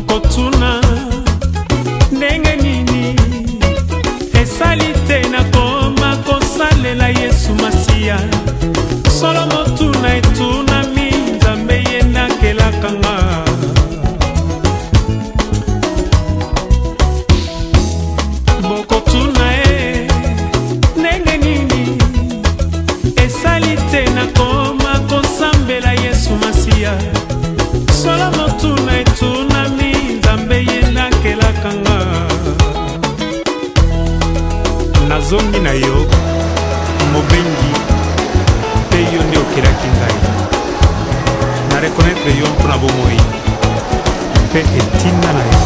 Bokotuna ndenge nini esali te nakoma kosalela Yesu Masiya. Solo motuna etunami Nzambe ye nakelaka nga. Bokotuna ndenge nini esali te nakoma kosambela Yesu Masiya. Solo motuna etunami Nzambe ye nakelaka nga. Nazongi na yo mobengi pe yo nde okelaki ngai. Na reconnaître yo mpona bomoi pe etinda na yo.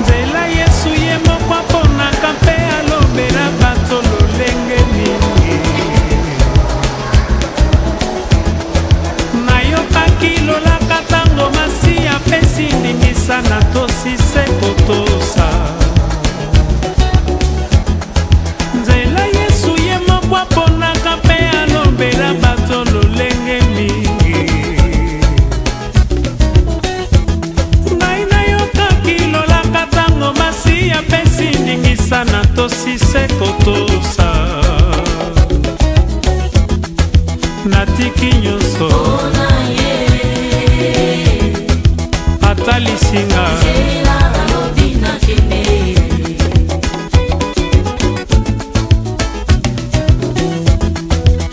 Nzela Yesu ye moko aponaka mpe alobela bato lolenge mingi. Nayokaki lolaka ntango Masiya apesi ndingisa na tosise kotosa. Nzela Yesu ye moko aponaka mpe alobela bato lolenge mingi. Ngai nayokaki lolaka ntango Masiya apesi ndingisa na tosise kotosa. Natiki nyonso ata lisinga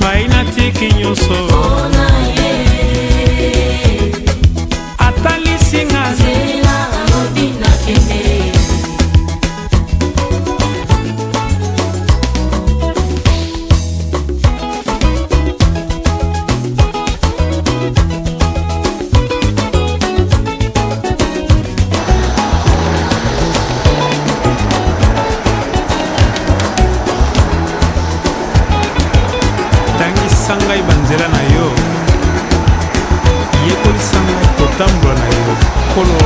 ngai natiki nyonso ata lisinga ngai banzela na yo yekolisa ngai kotambola na yo kolo.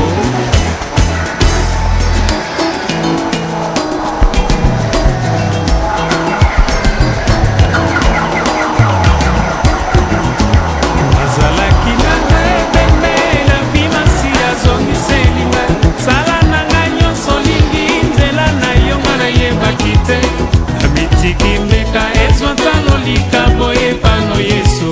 Nazalaki na ngai pembe na vi Masiya azongiseli ngai. Sala na ngai nyonso lingi nzela na yo nga nayebaki te. Namitiki mbeka ezwa ntano likambo epano Yesu.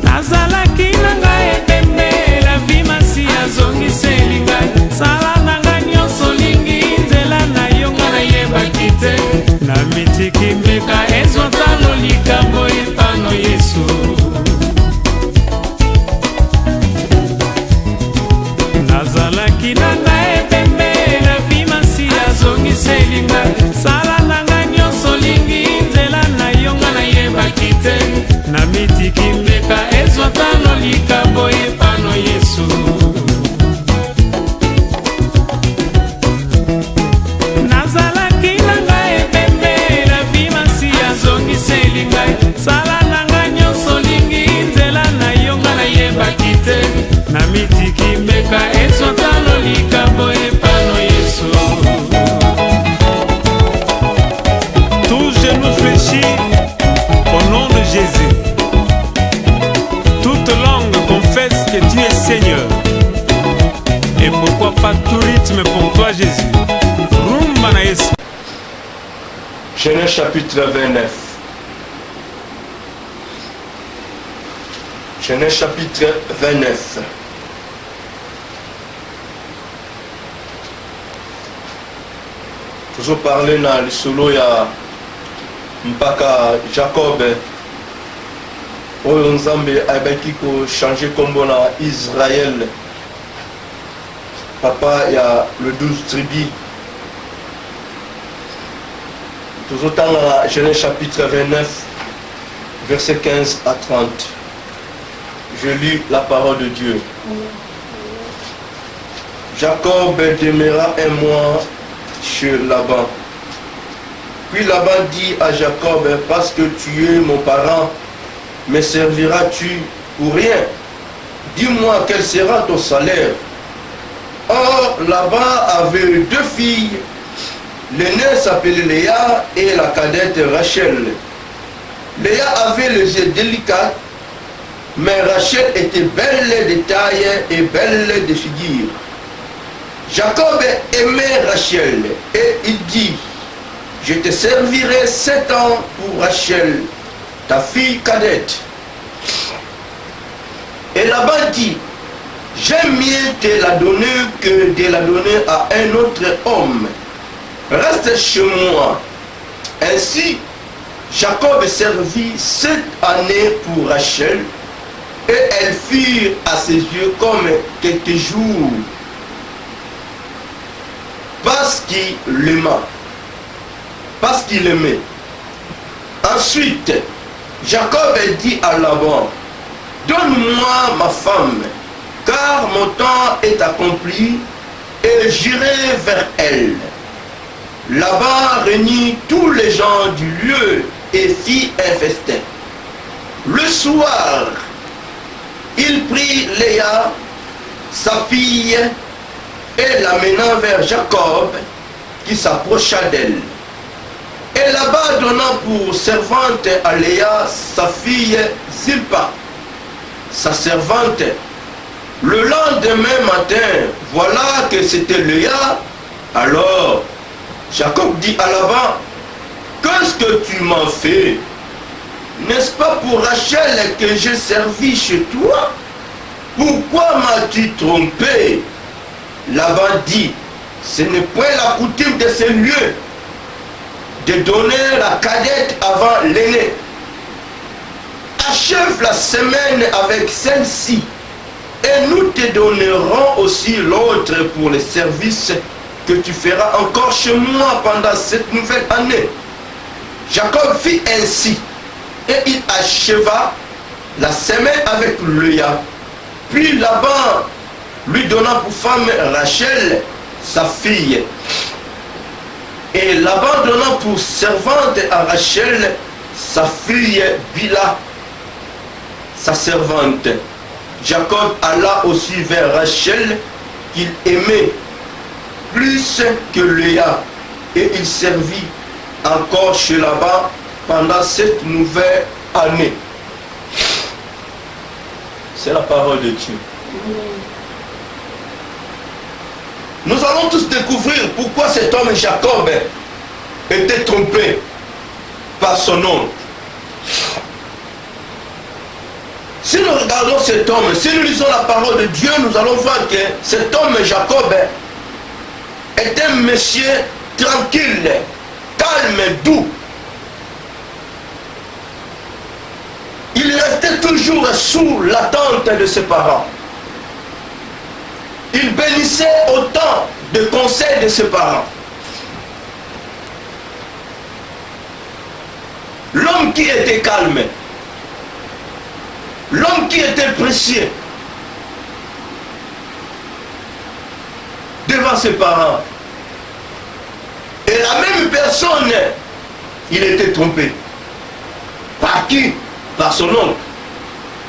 Nazalaki na ngai ebembe la vi Masiya azongiseli ngai. Sala na ngai nyonso lingi nzela na yo nga nayebaki te. Namitiki mbeka ezwa ntano likambo epano Yesu. Nazalaki na ngai ebembe la vi Masiya azongiseli ngai. Sala na ngai nyonso lingi nzela na yo nga nayebaki te. Namitiki mbeka ezwa ntano likambo epano Yesu. Nazalaki na ngai ebembe la vi Masiya azongiseli ngai. Sala na ngai nyonso lingi nzela na yo nga nayebaki te. Namitiki mbeka ezwa ntano likambo epano Yesu. Tout genou fléchit au nom de Jésus. Toute langue confesse que tu es Seigneur. Et pourquoi pas tout rythme pour toi Jésus. Rumba na Yesu. Genèse chapitre 29. Genèse chapitre 29. Toujours parler dans le solo ya mpaka Jacob. Oyo Nzambe abaki ko changer kombo na Israël. Papa ya le 12 tribus. Toujours dans Genèse chapitre 29 verset 15 à 30. Je lis la parole de Dieu. Jacob demeura un mois chez Laban. Puis Laban dit à Jacob, parce que tu es mon parent, me serviras-tu pour rien? Dis-moi quel sera ton salaire. Or Laban avait deux filles. L'aînée s'appelait Léa et la cadette Rachel. Léa avait les yeux délicats Mais Rachel était belle de taille et belle de figure. Jacob aimait Rachel et il dit, je te servirai 7 ans pour Rachel, ta fille cadette. Et Laban dit, j'aime mieux te la donner que de la donner à un autre homme. Reste chez moi. Ainsi, Jacob servit 7 années pour Rachel, et elles furent à ses yeux comme quelques jours, parce qu'il l'aima, parce qu'il aimait. Ensuite, Jacob dit à Laban, donne-moi ma femme, car mon temps est accompli, et j'irai vers elle. Laban réunit tous les gens du lieu et fit un festin. Le soir, il prit Léa, sa fille, et l'amena vers Jacob, qui s'approcha d'elle. Et Laban donna pour servante à Léa sa fille Zilpa, sa servante. Le lendemain matin, voilà que c'était Léa. Alors Jacob dit à Laban, qu'est-ce que tu m'as fait? N'est-ce pas pour Rachel que j'ai servi chez toi? Pourquoi m'as-tu trompé? Laban dit, ce n'est point la coutume de ces lieux de donner la cadette avant l'aîné. Achève la semaine avec celle-ci, et nous te donnerons aussi l'autre pour les services que tu feras encore chez moi pendant cette nouvelle année. Jacob fit ainsi, et il acheva la semaine avec Léa. Puis Laban lui donna pour femme Rachel, sa fille. Et Laban donna pour servante à Rachel, sa fille Bila, sa servante. Jacob alla aussi vers Rachel, qu'il aimait plus que Léa, et il servit encore chez Laban pendant cette nouvelle année. C'est la parole de Dieu. Nous allons tous découvrir pourquoi cet homme Jacob était trompé par son oncle. Si nous regardons cet homme, si nous lisons la parole de Dieu, nous allons voir que cet homme Jacob est un monsieur tranquille, calme, doux. Il restait toujours sous l'attente de ses parents. Il bénissait autant de conseils de ses parents. L'homme qui était calme, l'homme qui était précieux devant ses parents. Et la même personne, il était trompé. Par qui? Par son oncle.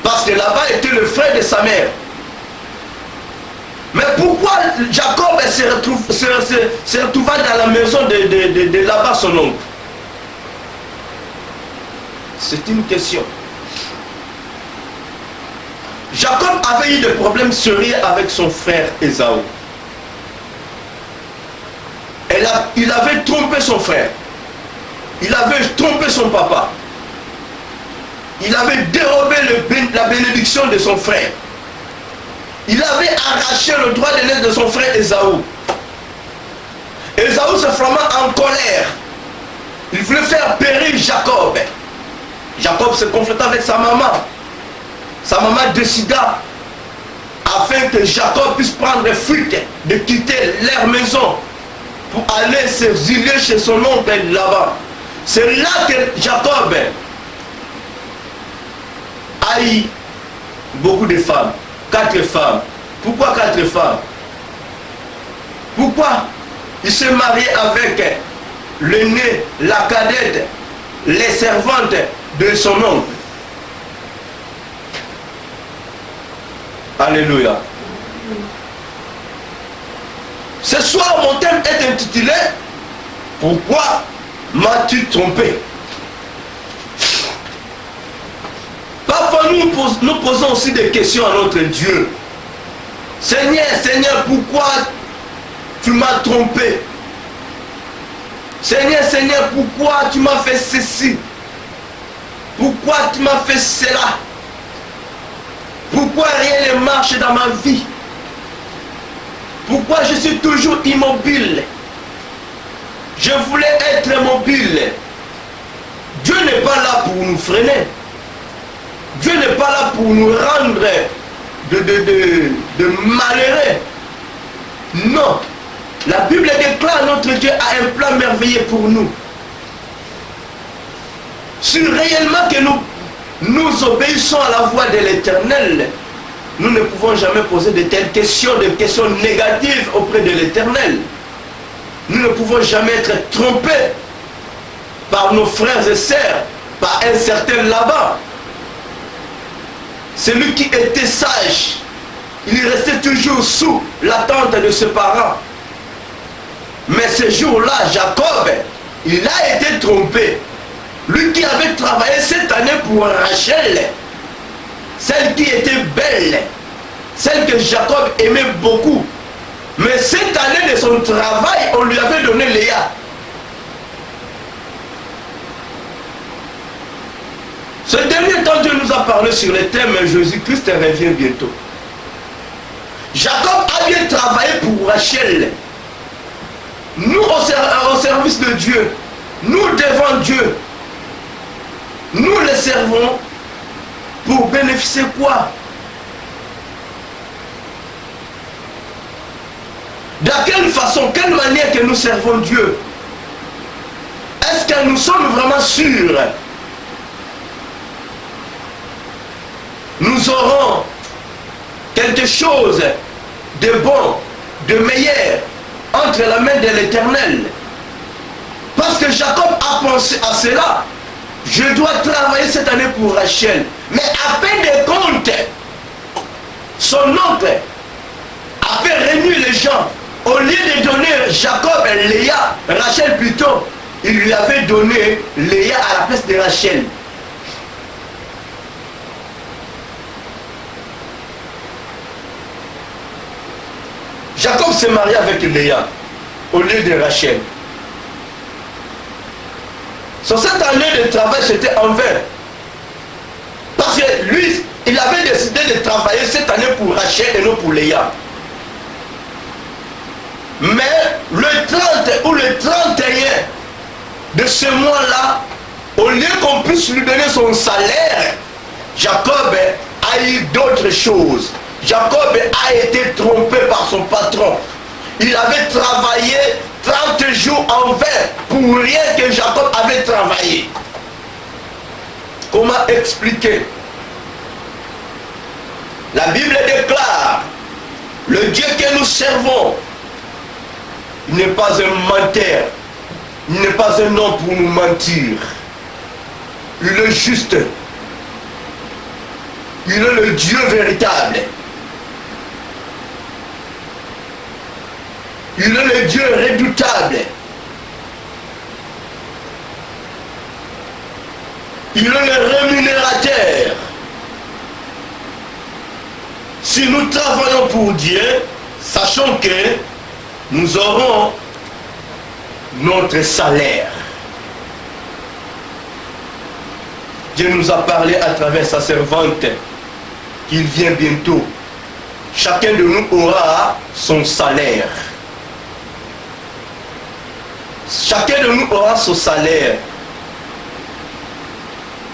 Parce que là-bas était le frère de sa mère. Mais pourquoi Jacob se retrouva dans la maison de là-bas son oncle? C'est une question. Jacob avait eu des problèmes sérieux avec son frère Ésaü. Il avait trompé son frère. Il avait trompé son papa. Il avait dérobé la bénédiction de son frère. Il avait arraché le droit d'aînesse de son frère Ésaü. Ésaü se frama en colère. Il voulait faire périr Jacob. Jacob se confronta avec sa maman. Sa maman décida, afin que Jacob puisse prendre fuite, de quitter leur maison pour aller s'exiler chez son oncle là-bas. C'est là que Jacob a eu beaucoup de femmes. 4 femmes. Pourquoi 4 femmes? Pourquoi il s'est marié avec l'aîné, la cadette, les servantes de son oncle? Alléluia. Ce soir, mon thème est intitulé « Pourquoi m'as-tu trompé ?» Parfois, Parfois, nous posons aussi des questions à notre Dieu. Seigneur, Seigneur, pourquoi tu m'as trompé? Seigneur, Seigneur, pourquoi tu m'as fait ceci? Pourquoi tu m'as fait cela? Pourquoi rien ne marche dans ma vie? Pourquoi je suis toujours immobile? Je voulais être mobile. Dieu n'est pas là pour nous freiner. Dieu n'est pas là pour nous rendre de malheureux. Non. La Bible déclare notre Dieu a un plan merveilleux pour nous. Si réellement que nous obéissons à la voix de l'Éternel, nous ne pouvons jamais poser de telles questions, des questions négatives auprès de l'Éternel. Nous ne pouvons jamais être trompés par nos frères et sœurs, par un certain Laban. Celui qui était sage, il restait toujours sous l'attente de ses parents. Mais ce jour-là, Jacob, il a été trompé. Lui qui avait travaillé cette année pour Rachel, celle qui était belle, celle que Jacob aimait beaucoup. Mais cette année de son travail, on lui avait donné Léa. Ce dernier temps, Dieu nous a parlé sur le thème Jésus-Christ revient bientôt. Jacob a bien travaillé pour Rachel. Nous au service de Dieu, nous devant Dieu, nous le servons pour bénéficier quoi? De quelle façon, quelle manière que nous servons Dieu? Est-ce que nous sommes vraiment sûrs? Nous aurons quelque chose de bon, de meilleur entre la main de l'Éternel. Parce que Jacob a pensé à cela. Je dois travailler cette année pour Rachel. Mais à peine de compte, son oncle a fait réunir les gens. Au lieu de donner Jacob et Léa, Rachel plutôt, il lui avait donné Léa à la place de Rachel. Jacob s'est marié avec Léa au lieu de Rachel. Sur cette année de travail, c'était en vain. Parce que lui, il avait décidé de travailler cette année pour Rachel et non pour Léa. Mais le 30 ou le 31 de ce mois-là, au lieu qu'on puisse lui donner son salaire, Jacob a eu d'autres choses. Jacob a été trompé par son patron. Il avait travaillé 30 jours en vain pour rien que Jacob avait travaillé. Comment expliquer? La Bible déclare, le Dieu que nous servons, il n'est pas un menteur, il n'est pas un homme pour nous mentir. Il est juste. Il est le Dieu véritable. Il est le Dieu redoutable. Il est le rémunérateur. Si nous travaillons pour Dieu, sachons que nous aurons notre salaire. Dieu nous a parlé à travers sa servante qu'il vient bientôt. Chacun de nous aura son salaire. Chacun de nous aura son salaire.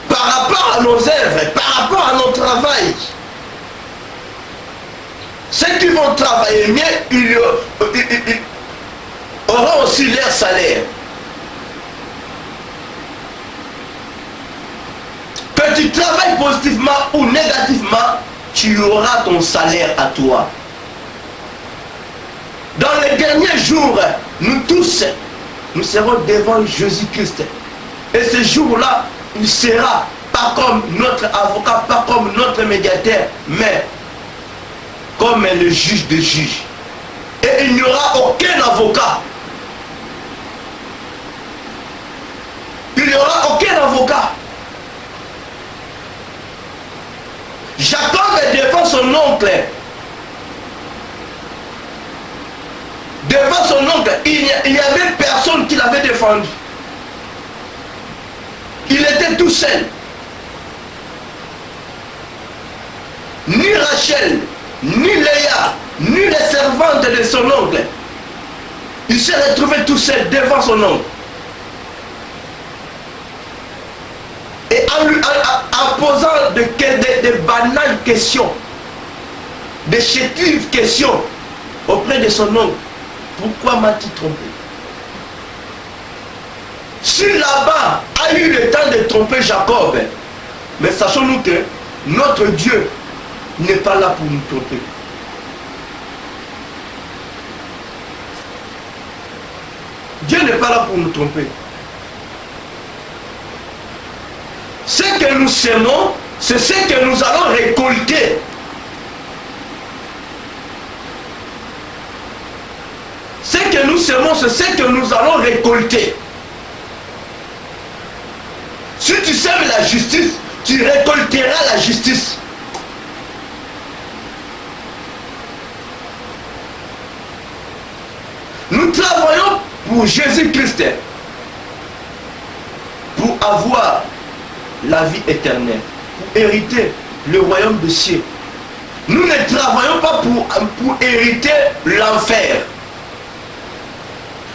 Par rapport à nos œuvres, par rapport à notre travail. Ceux qui vont travailler mieux, ils auront aussi leur salaire. Que tu travailles positivement ou négativement, tu auras ton salaire à toi. Dans les derniers jours, nous tous, nous serons devant Jésus-Christ. Et ce jour-là, il sera pas comme notre avocat, pas comme notre médiateur, mais comme le juge des juges. Et il n'y aura aucun avocat. Il n'y aura aucun avocat. Jacob défend son oncle. Devant son oncle, il n'y avait personne qui l'avait défendu. Il était tout seul. Ni Rachel, ni Léa, ni les servantes de son oncle. Il s'est retrouvé tout seul devant son oncle. Et en posant de banales questions, de chétives questions auprès de son oncle. Pourquoi m'as-tu trompé? Si Laban a eu le temps de tromper Jacob, mais sachons-nous que notre Dieu n'est pas là pour nous tromper. Dieu n'est pas là pour nous tromper. Ce que nous semons, c'est ce que nous allons récolter. Ce que nous semons, c'est ce que nous allons récolter. Si tu sèmes la justice, tu récolteras la justice. Nous travaillons pour Jésus-Christ, pour avoir la vie éternelle, pour hériter le royaume des cieux. Nous ne travaillons pas pour hériter l'enfer.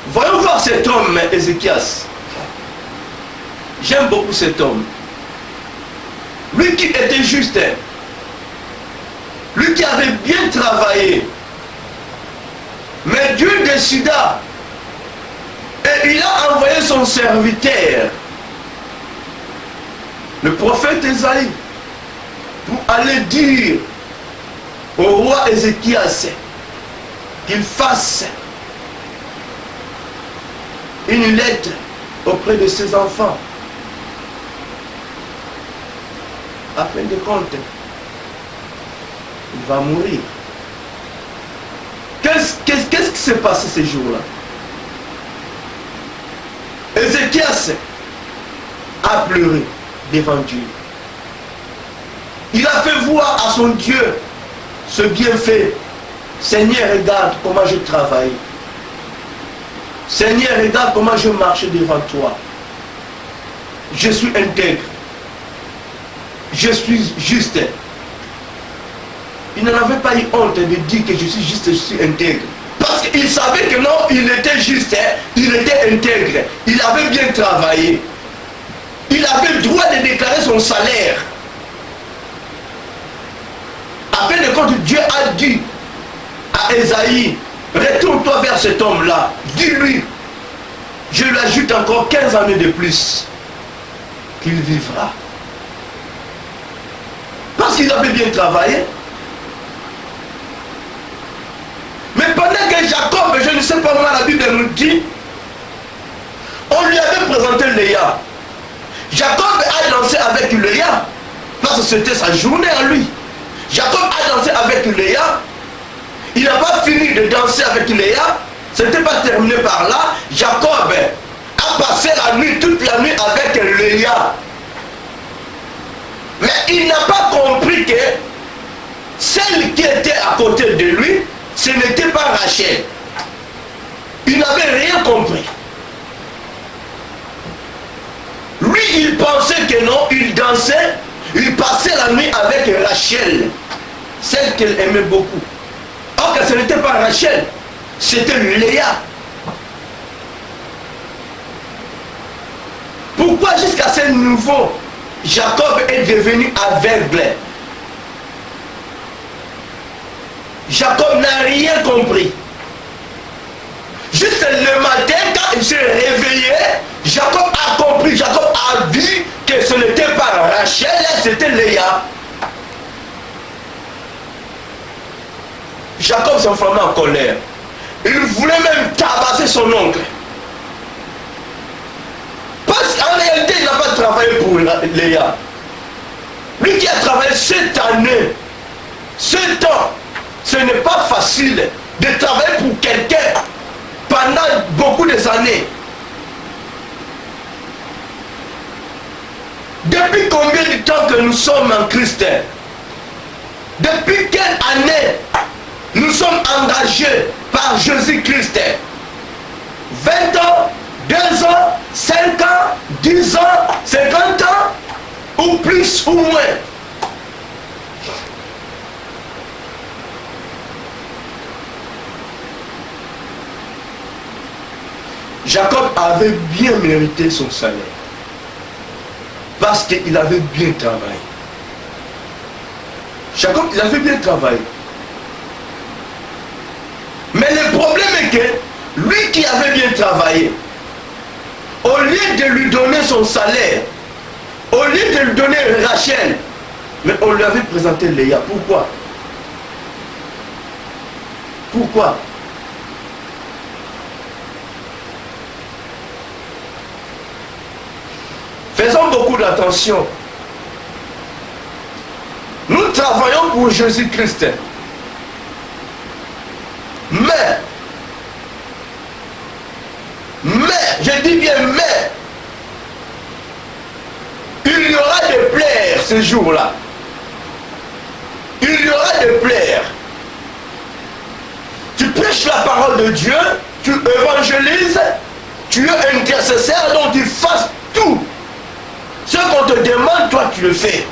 Voyons voir cet homme, Ézéchias. J'aime beaucoup cet homme. Lui qui était juste. Lui qui avait bien travaillé. Mais Dieu décida. Et il a envoyé son serviteur, le prophète Ésaïe, pour aller dire au roi Ézéchias qu'il fasse une lettre auprès de ses enfants. À fin de compte, il va mourir. Qu'est-ce qui s'est passé ces jours-là? Ézéchias a pleuré devant Dieu. Il a fait voir à son Dieu ce bienfait. Seigneur, regarde comment je travaille. Seigneur, regarde comment je marche devant toi. Je suis intègre. Je suis juste. Il n'en avait pas eu honte de dire que je suis juste, je suis intègre. Parce qu'il savait que non, il était juste, il était intègre. Il avait bien travaillé. Il avait le droit de déclarer son salaire. À fin de compte, Dieu a dit à Ésaïe, retourne-toi vers cet homme-là. Dis-lui, je lui ajoute encore 15 années de plus qu'il vivra. Parce qu'il avait bien travaillé. Mais pendant que Jacob, je ne sais pas comment la Bible nous dit, on lui avait présenté Léa. Jacob a dansé avec Léa, parce que c'était sa journée à lui. Jacob a dansé avec Léa. Il n'a pas fini de danser avec Léa. Ce n'était pas terminé par là. Jacob a passé la nuit, toute la nuit avec Léa. Mais il n'a pas compris que celle qui était à côté de lui, ce n'était pas Rachel. Il n'avait rien compris. Lui, il pensait que non, il dansait, il passait la nuit avec Rachel, celle qu'elle aimait beaucoup. Or que ce n'était pas Rachel, c'était Léa. Pourquoi jusqu'à ce niveau, Jacob est devenu aveugle? Jacob n'a rien compris. Juste le matin, quand il s'est réveillé, Jacob a compris, Jacob a vu que ce n'était pas Rachel, c'était Léa. Jacob s'enflammait en colère. Il voulait même tabasser son oncle. Parce qu'en réalité, il n'a pas travaillé pour Léa. Lui qui a travaillé 7 années, 7 ans, ce n'est pas facile de travailler pour quelqu'un pendant beaucoup d'années. Depuis combien de temps que nous sommes en Christ? Depuis quelle année nous sommes engagés par Jésus-Christ? 20 ans, 2 ans, 5 ans, 10 ans, 50 ans, ou plus ou moins? Jacob avait bien mérité son salaire parce qu'il avait bien travaillé. Jacob, il avait bien travaillé. Mais le problème est que lui qui avait bien travaillé, au lieu de lui donner son salaire, au lieu de lui donner Rachel, mais on lui avait présenté Léa. Pourquoi? Pourquoi? Faisons beaucoup d'attention. Nous travaillons pour Jésus-Christ. Mais, je dis bien mais, il y aura des plaies ce jour-là. Il y aura des plaies. Tu prêches la parole de Dieu, tu évangélises, tu es intercesseur, donc tu fasses tout. Ce qu'on te demande, toi tu le fais.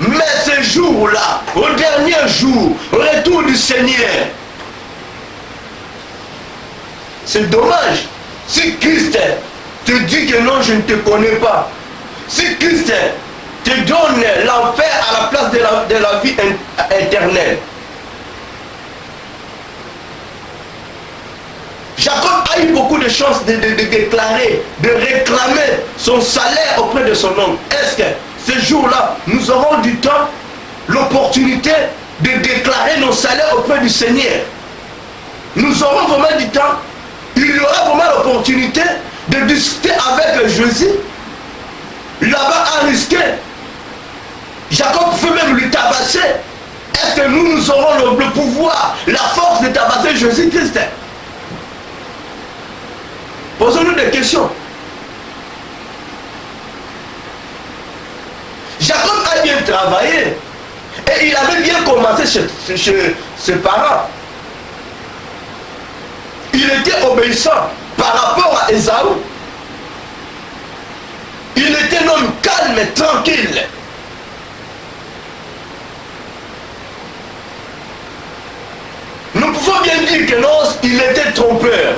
Mais ce jour-là, au dernier jour, au retour du Seigneur, c'est dommage. Si Christ te dit que non, je ne te connais pas, si Christ te donne l'enfer à la place de la vie éternelle, Jacob a eu beaucoup de chances de déclarer, de réclamer son salaire auprès de son oncle. Est-ce que ce jour-là, nous aurons du temps, l'opportunité de déclarer nos salaires auprès du Seigneur? Nous aurons vraiment du temps? Il y aura vraiment l'opportunité de discuter avec Jésus? Là-bas à risquer. Jacob peut même lui tabasser. Est-ce que nous aurons le pouvoir, la force de tabasser Jésus-Christ? Posons-nous des questions. Jacob a bien travaillé et il avait bien commencé chez ses parents. Il était obéissant par rapport à Ésaü. Il était un homme calme et tranquille. Nous pouvons bien dire que non, il était trompeur.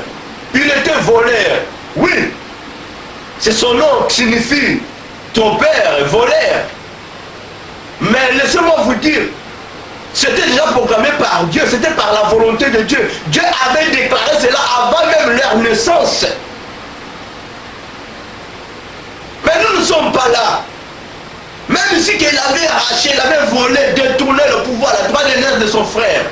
Il était voleur. Oui, c'est son nom qui signifie trompeur, voleur. Mais laissez-moi vous dire, c'était déjà programmé par Dieu, c'était par la volonté de Dieu. Dieu avait déclaré cela avant même leur naissance. Mais nous ne sommes pas là. Même si qu'il avait arraché, il avait volé, détourné le pouvoir, la droite de naissance de son frère.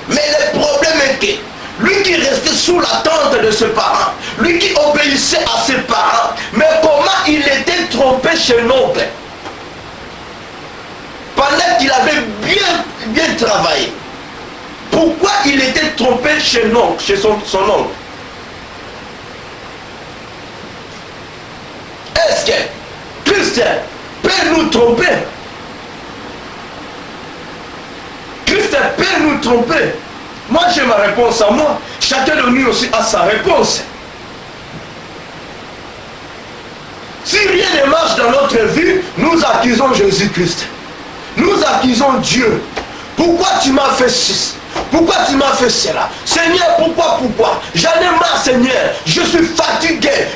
Mais le problème est que lui qui restait sous l'attente de ses parents, lui qui obéissait à ses parents, mais comment il était trompé chez l'oncle pendant qu'il avait bien travaillé? Pourquoi il était trompé chez l'oncle, chez son oncle? Est-ce que Christ peut nous tromper? Christ peut nous tromper? Moi j'ai ma réponse à moi. Chacun de nous aussi a sa réponse. Si rien ne marche dans notre vie, nous accusons Jésus-Christ. Nous accusons Dieu. Pourquoi tu m'as fait ceci? Pourquoi tu m'as fait cela? Seigneur, pourquoi? J'en ai marre, Seigneur. Je suis fatigué.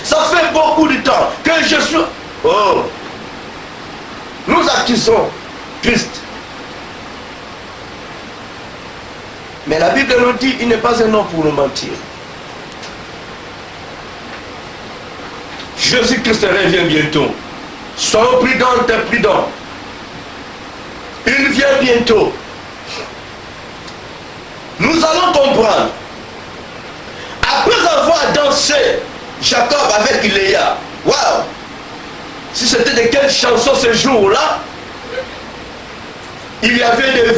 Ça fait beaucoup de temps que je suis... Oh! Nous accusons Christ. Mais la Bible nous dit, il n'est pas un homme pour nous mentir. Jésus-Christ revient bientôt. Soyons prudents. Il vient bientôt. Nous allons comprendre. Après avoir dansé Jacob avec Léa, waouh! Si c'était de quelle chanson ce jour-là? Il y avait des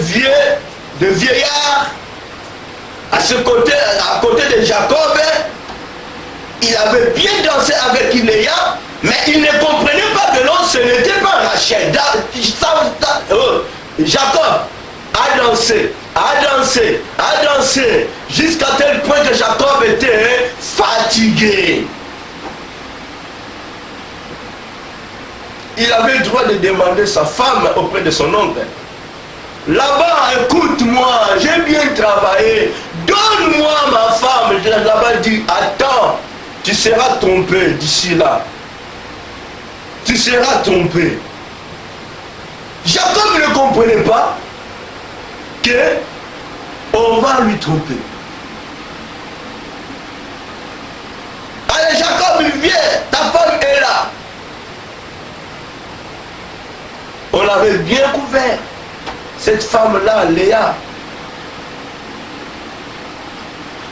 vieillards à côté de Jacob. Il avait bien dansé avec Léa, mais il ne comprenait pas que non, ce n'était pas Rachel. Jacob a dansé, jusqu'à tel point que Jacob était fatigué. Il avait le droit de demander sa femme auprès de son oncle. Là-bas, écoute-moi, j'ai bien travaillé, donne-moi ma femme. Là-bas dit, attends, tu seras trompé d'ici là. Tu seras trompé. Jacob ne comprenait pas que on va lui tromper. Allez Jacob, viens, ta femme est là. On l'avait bien couvert. Cette femme-là, Léa.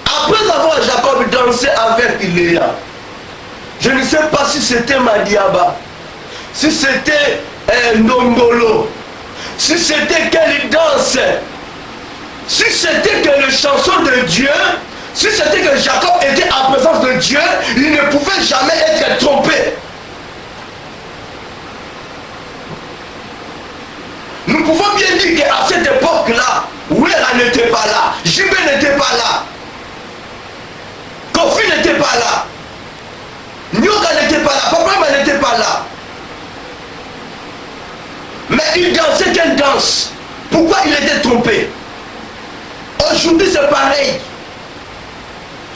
Après avoir Jacob dansé avec Léa, je ne sais pas si c'était Madiaba, si c'était Ndombolo, si c'était quelle danse, si c'était que les chansons de Dieu, si c'était que Jacob était en présence de Dieu, il ne pouvait jamais être trompé. Nous pouvons bien dire qu'à cette époque-là, Ouéra n'était pas là, Jibé n'était pas là, Kofi n'était pas là, Nyoka n'était pas là, Papa n'était pas là. Mais il dansait quelle danse? Pourquoi il était trompé? Aujourd'hui c'est pareil.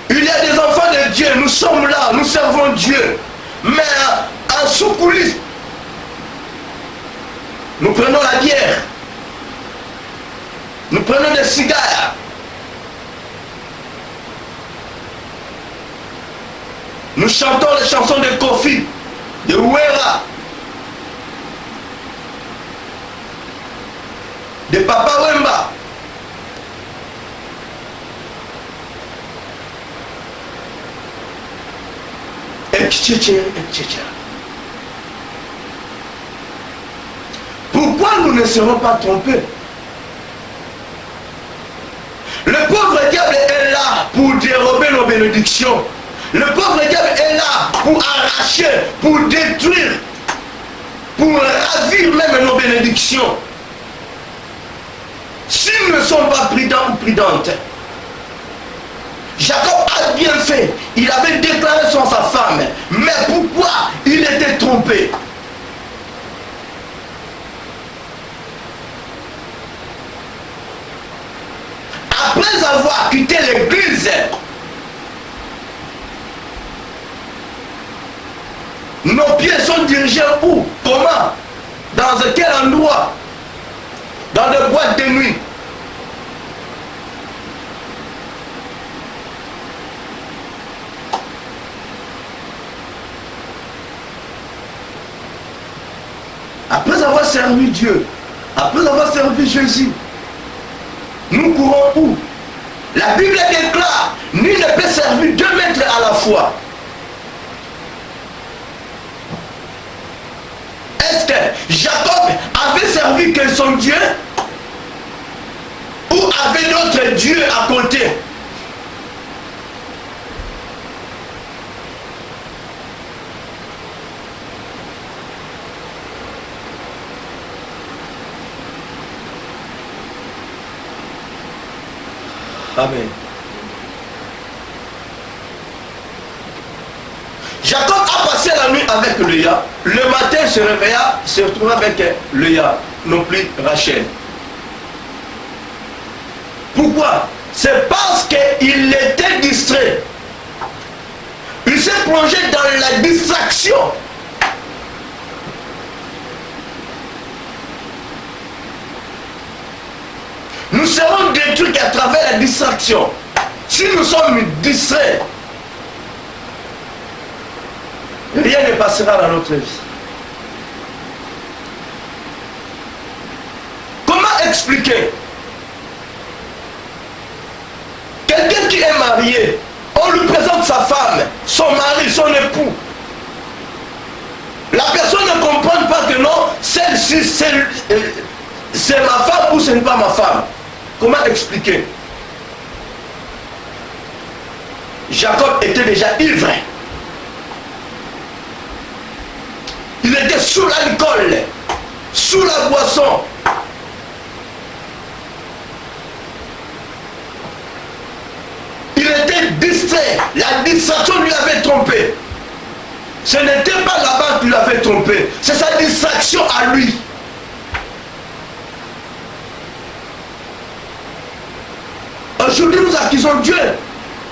Il y a des enfants de Dieu, nous sommes là, nous servons Dieu. Mais en sous-coulisse, nous prenons la bière, nous prenons des cigares, nous chantons les chansons de Kofi, de Ouéra, de Papa Wemba. Etc. Pourquoi nous ne serons pas trompés? Le pauvre diable est là pour dérober nos bénédictions. Le pauvre diable est là pour arracher, pour détruire, pour ravir même nos bénédictions. Si nous ne sommes pas prudents ou prudentes, Jacob a bien fait. Il avait déclaré sur sa femme. Mais pourquoi il était trompé? Après avoir quitté l'église, nos pieds sont dirigés où? Comment? Dans quel endroit? Dans des boîtes de nuit. Après avoir servi Dieu, après avoir servi Jésus, nous courons où? La Bible déclare, nul ne peut servir 2 maîtres à la fois. Est-ce que Jacob avait servi que son Dieu ou avait d'autres dieux à côté? Amen. Jacob a passé la nuit avec Léa. Le matin, il se réveilla, se retrouva avec Léa, non plus Rachel. Pourquoi? C'est parce qu'il était distrait. Il s'est plongé dans la distraction. Nous serons détruits à travers la distraction. Si nous sommes distraits, rien ne passera dans notre vie. Comment expliquer? Quelqu'un qui est marié, on lui présente sa femme, son mari, son époux. La personne ne comprend pas que non, celle-ci, c'est ma femme ou ce n'est pas ma femme. Comment expliquer? Jacob était déjà ivre. Il était sous l'alcool, sous la boisson. La distraction lui avait trompé. Ce n'était pas Laban qui l'avait trompé, c'est sa distraction à lui. Aujourd'hui, nous accusons Dieu.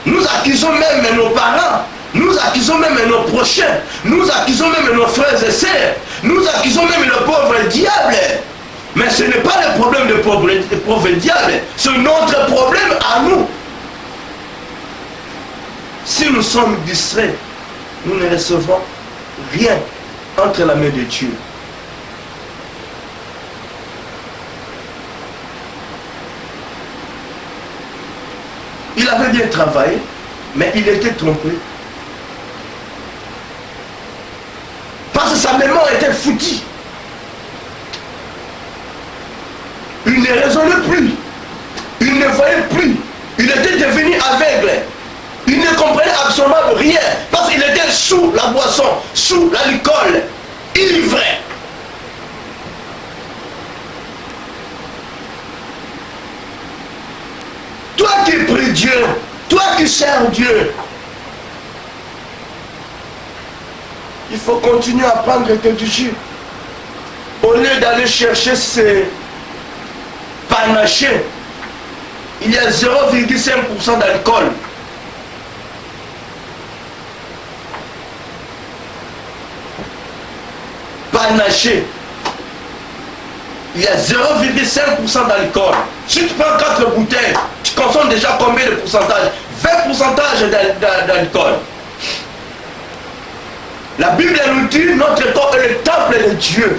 Nous accusons même nos parents. Nous accusons même nos prochains. Nous accusons même nos frères et sœurs. Nous accusons même le pauvre diable. Mais ce n'est pas le problème du pauvre diable. C'est notre problème à nous. Si nous sommes distraits, nous ne recevrons rien entre la main de Dieu. Il avait bien travaillé, mais il était trompé. Parce que sa mémoire était foutue. Il ne raisonnait plus. Il ne voyait plus. Il était devenu aveugle. Il ne comprenait absolument rien. Parce qu'il était sous la boisson, sous l'alcool, ivre. Toi qui pries Dieu, toi qui sers Dieu, il faut continuer à prendre quelque chose. Au lieu d'aller chercher ces panachés, il y a 0,5% d'alcool. Panaché. Il y a 0,5% d'alcool. Si tu prends 4 bouteilles, tu consommes déjà combien de pourcentage? 20% d'alcool. La Bible nous dit notre corps est le temple de Dieu.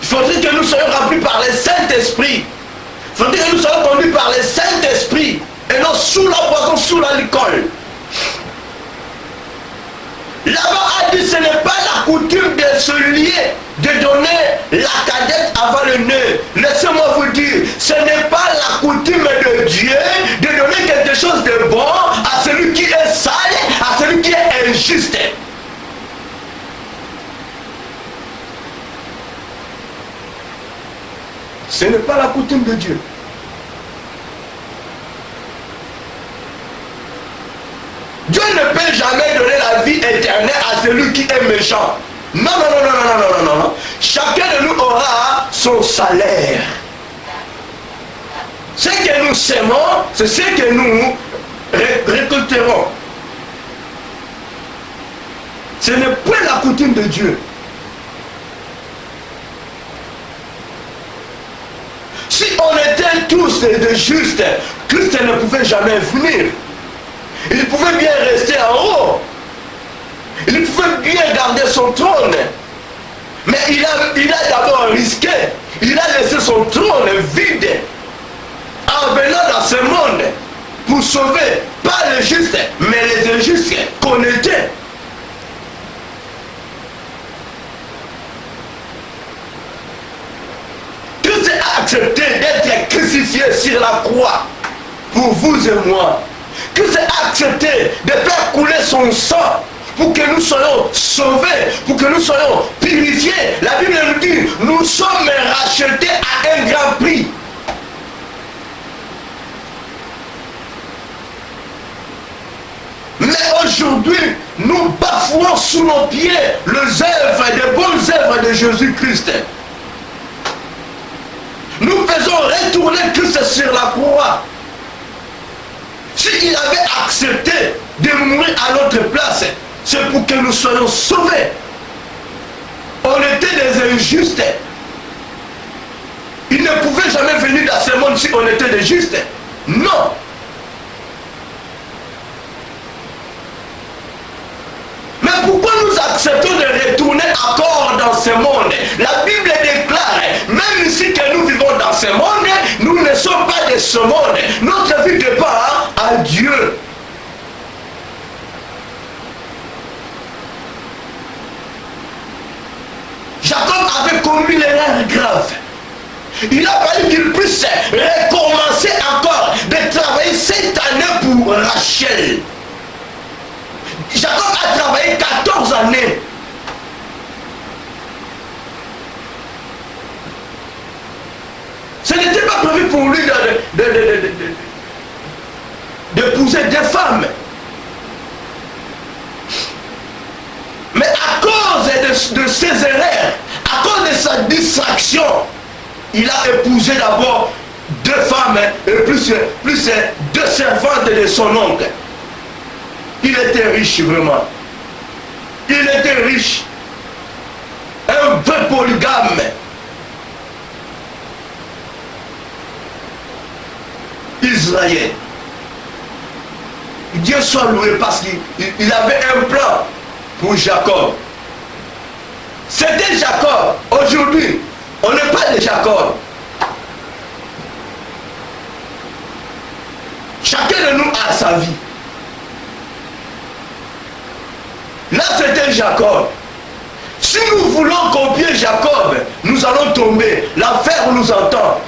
Il faudrait que nous soyons remplis par le Saint-Esprit. Il faudrait que nous soyons conduits par le Saint-Esprit et non sous la boisson, sous l'alcool. Là-bas a dit ce n'est pas la coutume de se lier, de donner la cadette avant le nœud. Laissez-moi vous dire, ce n'est pas la coutume de Dieu de donner quelque chose de bon à celui qui est sale, à celui qui est injuste. Ce n'est pas la coutume de Dieu. Dieu ne peut jamais donner la vie éternelle à celui qui est méchant. Non, non, non, non, non, non, non, non. Chacun de nous aura son salaire. Ce que nous sèmons, c'est ce que nous récolterons. Ce n'est pas la coutume de Dieu. Si on était tous des justes, Christ ne pouvait jamais venir. Il pouvait bien rester en haut. Il pouvait bien garder son trône. Mais il a d'abord risqué. Il a laissé son trône vide en venant dans ce monde pour sauver, pas les justes, mais les injustes qu'on était. Christ a accepté d'être crucifié sur la croix pour vous et moi. Christ a accepté de faire couler son sang pour que nous soyons sauvés, pour que nous soyons purifiés. La Bible nous dit, nous sommes rachetés à un grand prix. Mais aujourd'hui, nous bafouons sous nos pieds les œuvres, les bonnes œuvres de Jésus-Christ. Nous faisons retourner Christ sur la croix. S'il avait accepté de mourir à notre place, c'est pour que nous soyons sauvés. On était des injustes. Il ne pouvait jamais venir dans ce monde si on était des justes. Non. Mais pourquoi nous acceptons de retourner encore dans ce monde? La Bible déclare, même ici que nous vivons dans ce monde, nous ne sommes pas de ce monde. Notre vie dépend à Dieu. Jacob avait commis l'erreur grave. Il a fallu qu'il puisse recommencer encore de travailler 7 années pour Rachel. Jacob a travaillé 14 années. Ce n'était pas prévu pour lui d'épouser épousé 2 femmes. Mais à cause de ses erreurs, à cause de sa distraction, il a épousé d'abord 2 femmes et plus 2 servantes de son oncle. Il était riche vraiment. Il était riche. Un vrai polygame. Israël. Dieu soit loué parce qu'il avait un plan pour Jacob. C'était Jacob. Aujourd'hui, on ne parle de Jacob. Chacun de nous a sa vie. Là, c'était Jacob. Si nous voulons copier Jacob, nous allons tomber. L'enfer nous entend.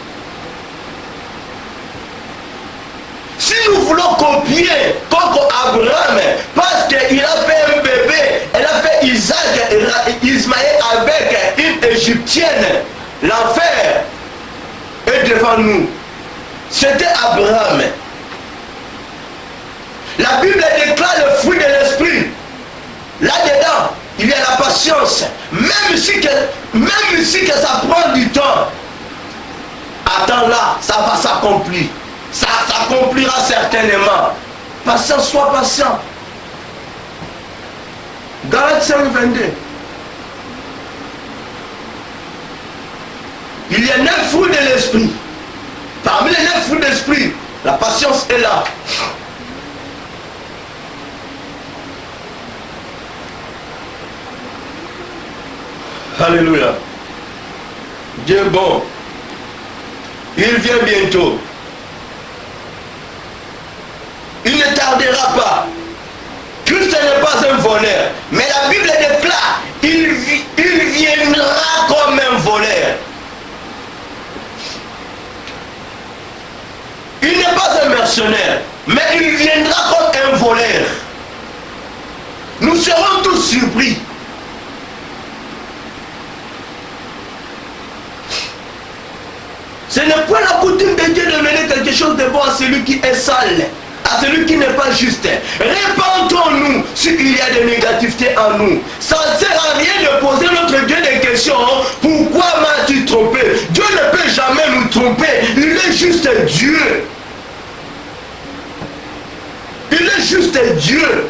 Si nous voulons copier comme Abraham, parce qu'il a fait un bébé, elle a fait Ismaël avec une Égyptienne, l'enfer est devant nous. C'était Abraham. La Bible déclare le fruit de l'esprit. Là-dedans, il y a la patience. Même si que ça prend du temps, attends là, ça va s'accomplir. Ça s'accomplira certainement. Patient, sois patient. Galates 5, 22. Il y a 9 fruits de l'esprit. Parmi les 9 fruits de l'esprit, la patience est là. Alléluia. Dieu est bon. Il vient bientôt. Il ne tardera pas. Christ n'est pas un voleur. Mais la Bible déclare, il viendra comme un voleur. Il n'est pas un mercenaire, mais il viendra comme un voleur. Nous serons tous surpris. Ce n'est pas la coutume de Dieu de mener quelque chose de bon à celui qui est sale, à celui qui n'est pas juste. Répandons-nous s'il y a des négativités en nous. Ça ne sert à rien de poser notre Dieu des questions. Pourquoi m'as-tu trompé? Dieu ne peut jamais nous tromper. Il est juste Dieu. Il est juste Dieu.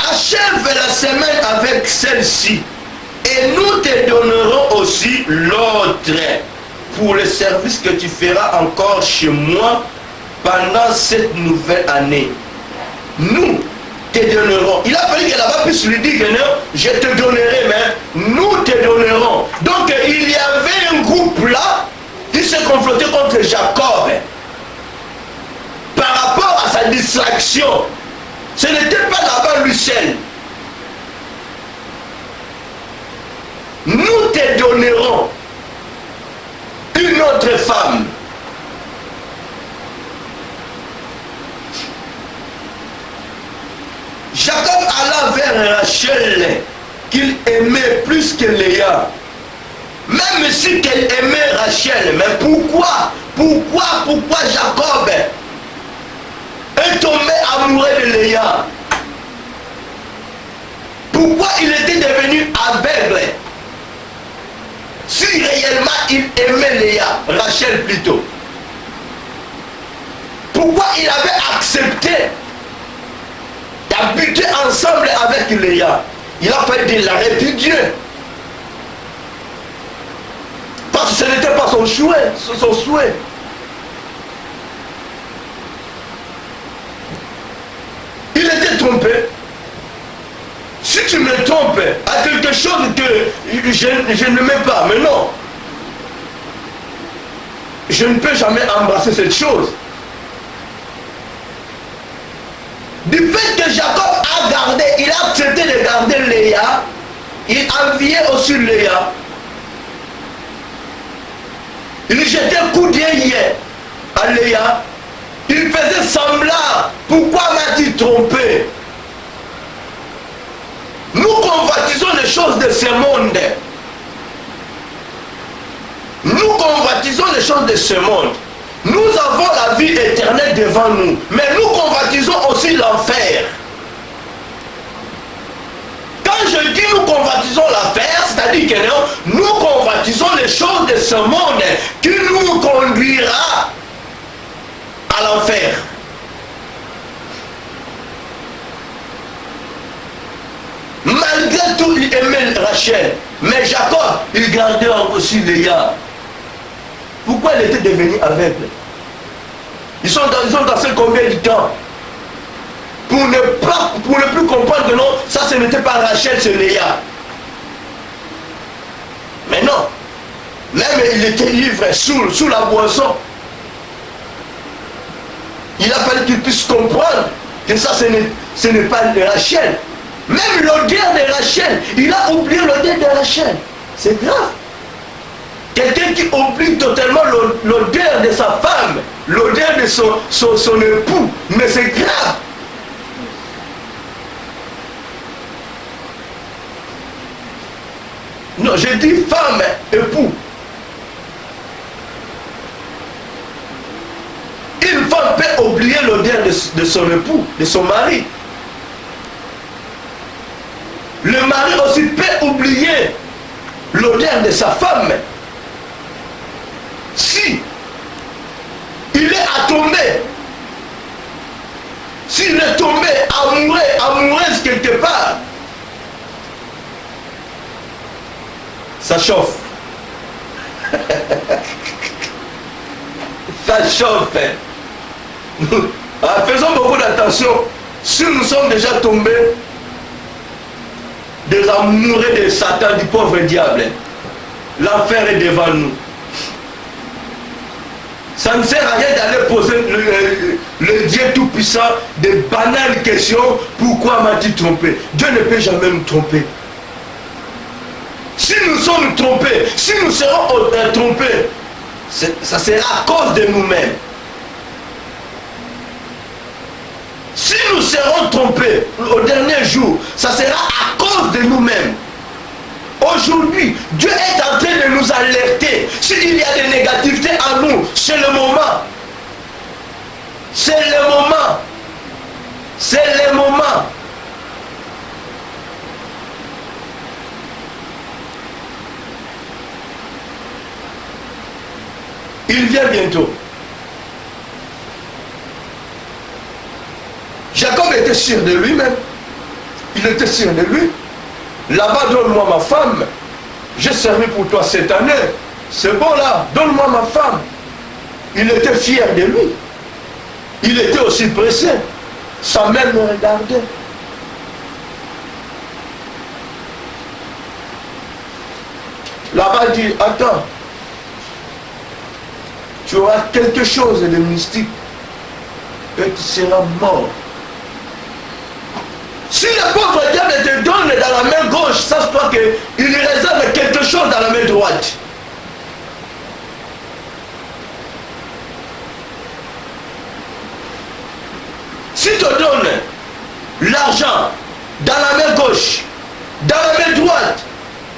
Achève la semaine avec celle-ci et nous te donnerons aussi l'autre pour le service que tu feras encore chez moi pendant cette nouvelle année. Nous te donnerons. Il a fallu que là-bas puisse lui dire que non, je te donnerai, mais nous te donnerons. Donc il y avait un groupe là qui se confrontait contre Jacob par rapport à sa distraction. Ce n'était pas là-bas lui seul. Nous te donnerons une autre femme. Jacob alla vers Rachel qu'il aimait plus que Léa. Même si qu'elle aimait Rachel. Mais pourquoi Jacob est tombé amoureux de Léa? Pourquoi il était devenu aveugle? Si réellement il aimait Léa, Rachel plutôt. Pourquoi il avait accepté d'habiter ensemble avec Léa? Il a fait de l'arrêt de Dieu. Parce que ce n'était pas son souhait. Il était trompé. Si tu me trompes à quelque chose que je ne mets pas, mais non. Je ne peux jamais embrasser cette chose. Du fait que Jacob a gardé, il a accepté de garder Léa, il enviait aussi Léa. Il jetait un coup d'œil à Léa. Il faisait semblant. Pourquoi m'as-tu trompé? Nous convoitisons les choses de ce monde. Nous convoitisons les choses de ce monde. Nous avons la vie éternelle devant nous. Mais nous convoitisons aussi l'enfer. Quand je dis nous convoitisons l'enfer, c'est-à-dire que nous convoitisons les choses de ce monde qui nous conduira à l'enfer. Malgré tout, il aimait Rachel. Mais Jacob, il gardait aussi Léa. Pourquoi elle était devenue aveugle? Ils ont dansé combien de temps pour ne plus comprendre que non, ça ce n'était pas Rachel, c'est Léa. Mais non. Même il était ivre sous la boisson. Il a fallu qu'il puisse comprendre que ça ce n'est pas Rachel. Même l'odeur de Rachel, il a oublié l'odeur de Rachel. C'est grave. Quelqu'un qui oublie totalement l'odeur de sa femme, l'odeur de son époux, mais c'est grave. Non, j'ai dit femme, époux. Une femme peut oublier l'odeur de son époux, de son mari. Le mari aussi peut oublier l'odeur de sa femme. Si il est tombé, s'il est tombé amoureuse quelque part, ça chauffe. Ça chauffe. Faisons beaucoup d'attention. Si nous sommes déjà tombés des amoureux de Satan, du pauvre diable, l'enfer est devant nous. Ça ne sert à rien d'aller poser le Dieu Tout-Puissant des banales questions. Pourquoi m'as-tu trompé? Dieu ne peut jamais nous tromper. Si nous sommes trompés, si nous serons trompés, ça sera à cause de nous-mêmes. Si nous serons trompés au dernier jour, ça sera à cause de nous-mêmes. Aujourd'hui, Dieu est en train de nous alerter. S'il y a des négativités en nous, c'est le moment. C'est le moment. C'est le moment. Il vient bientôt. Jacob était sûr de lui-même. Il était sûr de lui. Là-bas, donne-moi ma femme. J'ai servi pour toi cette année. C'est bon là, donne-moi ma femme. Il était fier de lui. Il était aussi pressé. Sa mère me regardait. Là-bas dit, attends. Tu auras quelque chose de mystique et tu seras mort. Si le pauvre diable te donne dans la main gauche, sache-toi qu'il lui réserve quelque chose dans la main droite. Si tu donnes l'argent dans la main gauche, dans la main droite,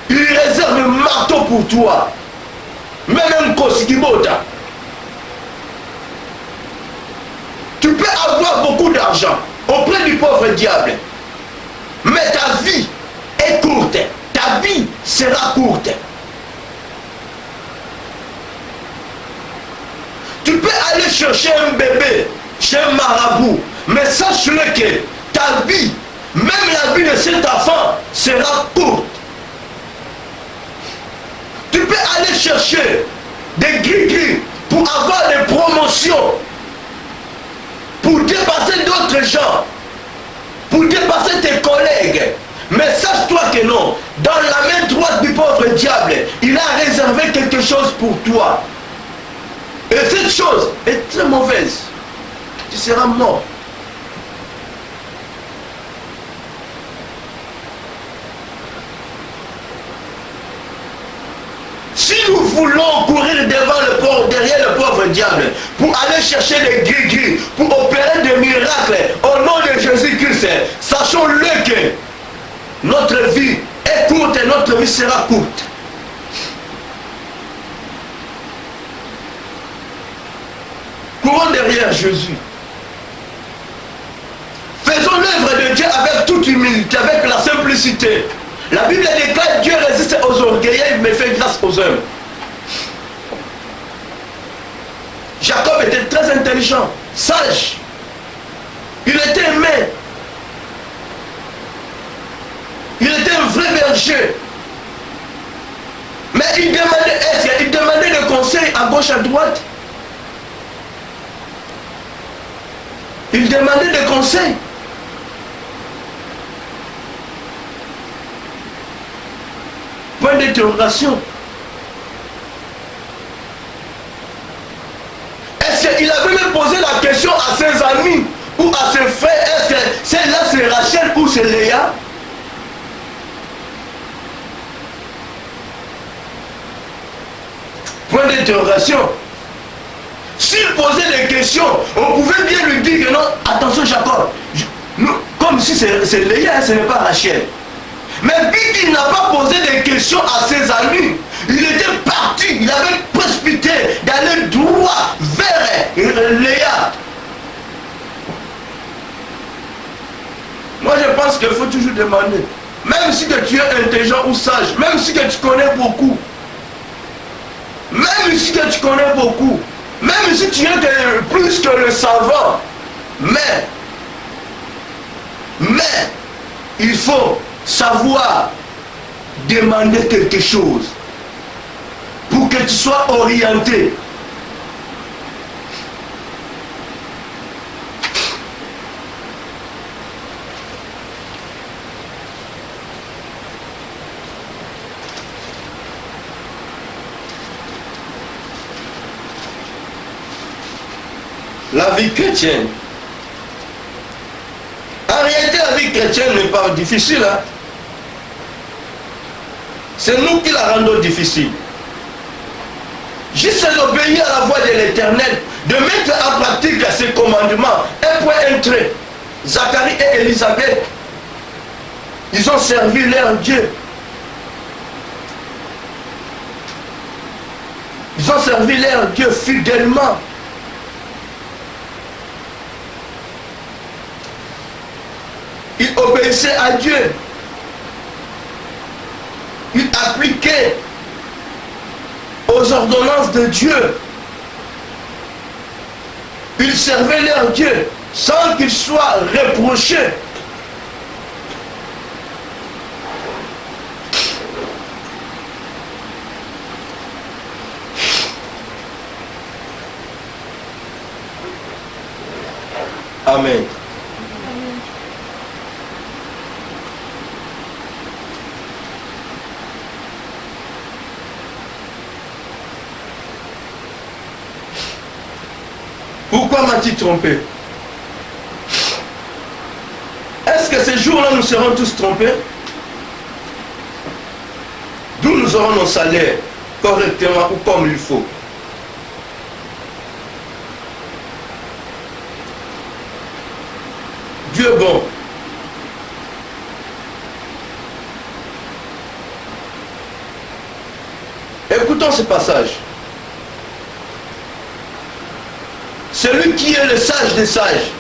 il lui réserve un marteau pour toi. Même un kosikibota. Tu peux avoir beaucoup d'argent auprès du pauvre diable. Mais ta vie est courte. Ta vie sera courte. Tu peux aller chercher un bébé chez un marabout. Mais sache-le que ta vie, même la vie de cet enfant, sera courte. Tu peux aller chercher des gris-gris pour avoir des promotions, pour dépasser d'autres gens, pour dépasser tes collègues. Mais sache-toi que non, dans la main droite du pauvre diable, il a réservé quelque chose pour toi. Et cette chose est très mauvaise. Tu seras mort. Si nous voulons courir derrière le pauvre diable, pour aller chercher des gris-gris, pour opérer des miracles au nom de Jésus-Christ, sachons-le que notre vie est courte et notre vie sera courte. Courons derrière Jésus. Faisons l'œuvre de Dieu avec toute humilité, avec la simplicité. La Bible déclare: Dieu résiste aux orgueilleux mais fait grâce aux hommes. Jacob était très intelligent, sage. Il était aimé. Il était un vrai berger. Mais il demandait des conseils à gauche, à droite. Il demandait des conseils. Point d'interrogation. Est-ce qu'il avait même posé la question à ses amis ou à ses frères? Est-ce que celle-là c'est Rachel ou c'est Léa? Point d'interrogation. S'il posait des questions, on pouvait bien lui dire que non, attention Jacob, comme si c'est Léa, ce n'est pas Rachel. Mais vu qu'il n'a pas posé des questions à ses amis, il était parti, il avait précipité d'aller droit vers Léa. Moi je pense qu'il faut toujours demander, même si que tu es intelligent ou sage, même si que tu connais beaucoup, même si que tu connais beaucoup, même si tu es plus que le savant, mais il faut savoir demander quelque chose pour que tu sois orienté. La vie chrétienne. En réalité, la vie chrétienne n'est pas difficile. Hein? C'est nous qui la rendons difficile. Juste d'obéir à la voix de l'Éternel, de mettre en pratique ses commandements. Un point, un trait. Zacharie et Élisabeth, ils ont servi leur Dieu. Ils ont servi leur Dieu fidèlement. Ils obéissaient à Dieu. Ils appliquaient aux ordonnances de Dieu. Ils servaient leur Dieu sans qu'ils soient reprochés. Amen. Pourquoi m'as-tu trompé? Est-ce que ces jours-là nous serons tous trompés? D'où nous aurons nos salaires correctement ou comme il faut? Dieu est bon. Écoutons ce passage. Celui qui est le sage des sages,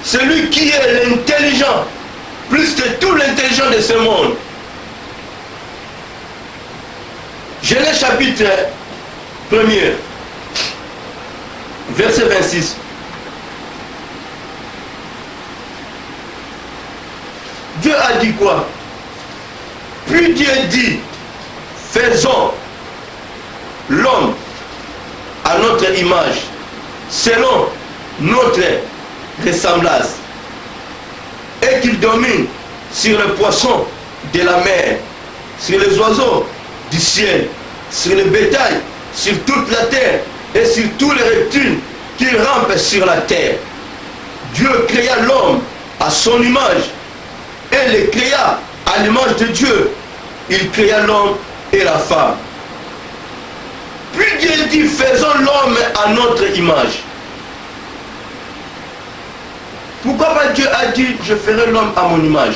celui qui est l'intelligent, plus que tout l'intelligent de ce monde. Genèse chapitre 1er, verset 26. Dieu a dit quoi? Puis Dieu dit, faisons l'homme à notre image, selon notre ressemblance, et qu'il domine sur les poissons de la mer, sur les oiseaux du ciel, sur le bétail, sur toute la terre et sur tous les reptiles qui rampent sur la terre. Dieu créa l'homme à son image et le créa à l'image de Dieu. Il créa l'homme et la femme. Puis Dieu dit, faisons l'homme à notre image. Pourquoi pas Dieu a dit, je ferai l'homme à mon image?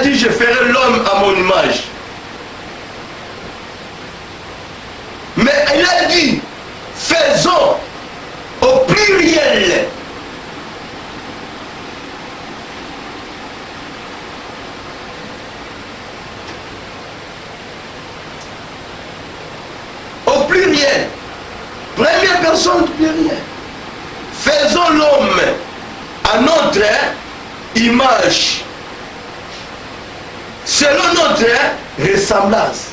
dit, je ferai l'homme à mon image. Mais il a dit, faisons au pluriel. Au pluriel. Première personne pluriel. Faisons l'homme à notre image, selon notre ressemblance.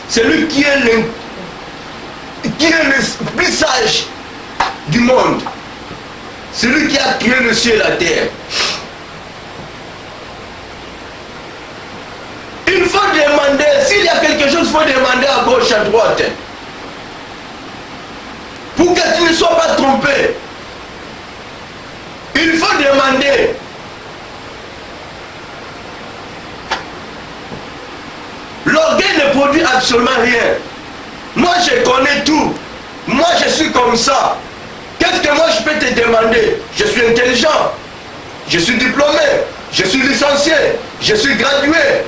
Celui qui est le plus sage du monde, celui qui a créé le ciel et la terre. Il faut demander, s'il y a quelque chose, il faut demander à gauche, à droite. Pour que tu ne sois pas trompé. Il faut demander. L'orgueil ne produit absolument rien. Moi je connais tout. Moi je suis comme ça. Qu'est-ce que moi je peux te demander? Je suis intelligent. Je suis diplômé. Je suis licencié. Je suis gradué.